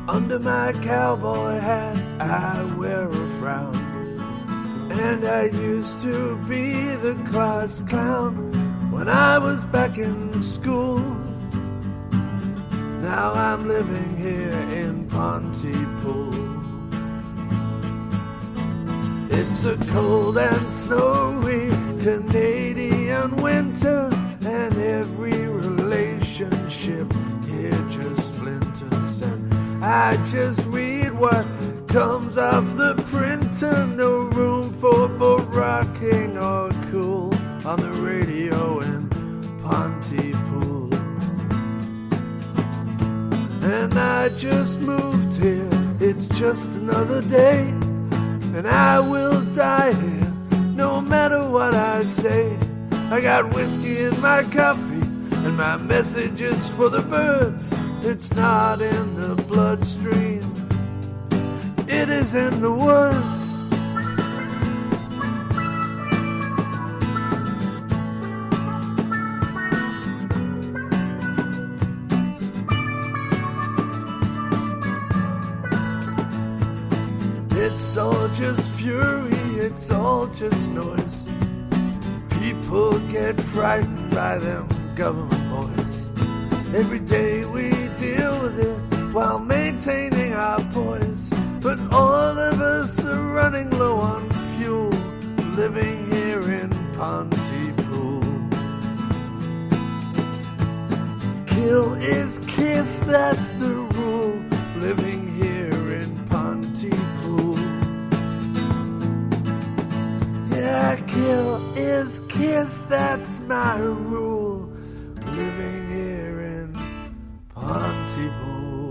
Under my cowboy hat I wear a frown. And I used to be the class clown when I was back in school. Now I'm living here in Pontypool. It's a cold and snowy Canadian winter, and every relationship here just splinters. And I just read what comes off the printer. No room for boat rocking or cool on the radio in Pontypool. And I just moved here, it's just another day, and I will die here no matter
matter what I say. I got whiskey in my coffee, and my message is for the birds. It's not in the bloodstream, it is in the woods. It's all just fury, it's all just noise. People get frightened by them government boys. Every day we deal with it while maintaining our poise. But all of us are running low on fuel, living here in Pontypool. Kill is kiss, that's the rule, living here in Pontypool. Yeah, kill is kiss, that's my rule, living here in Pontypool.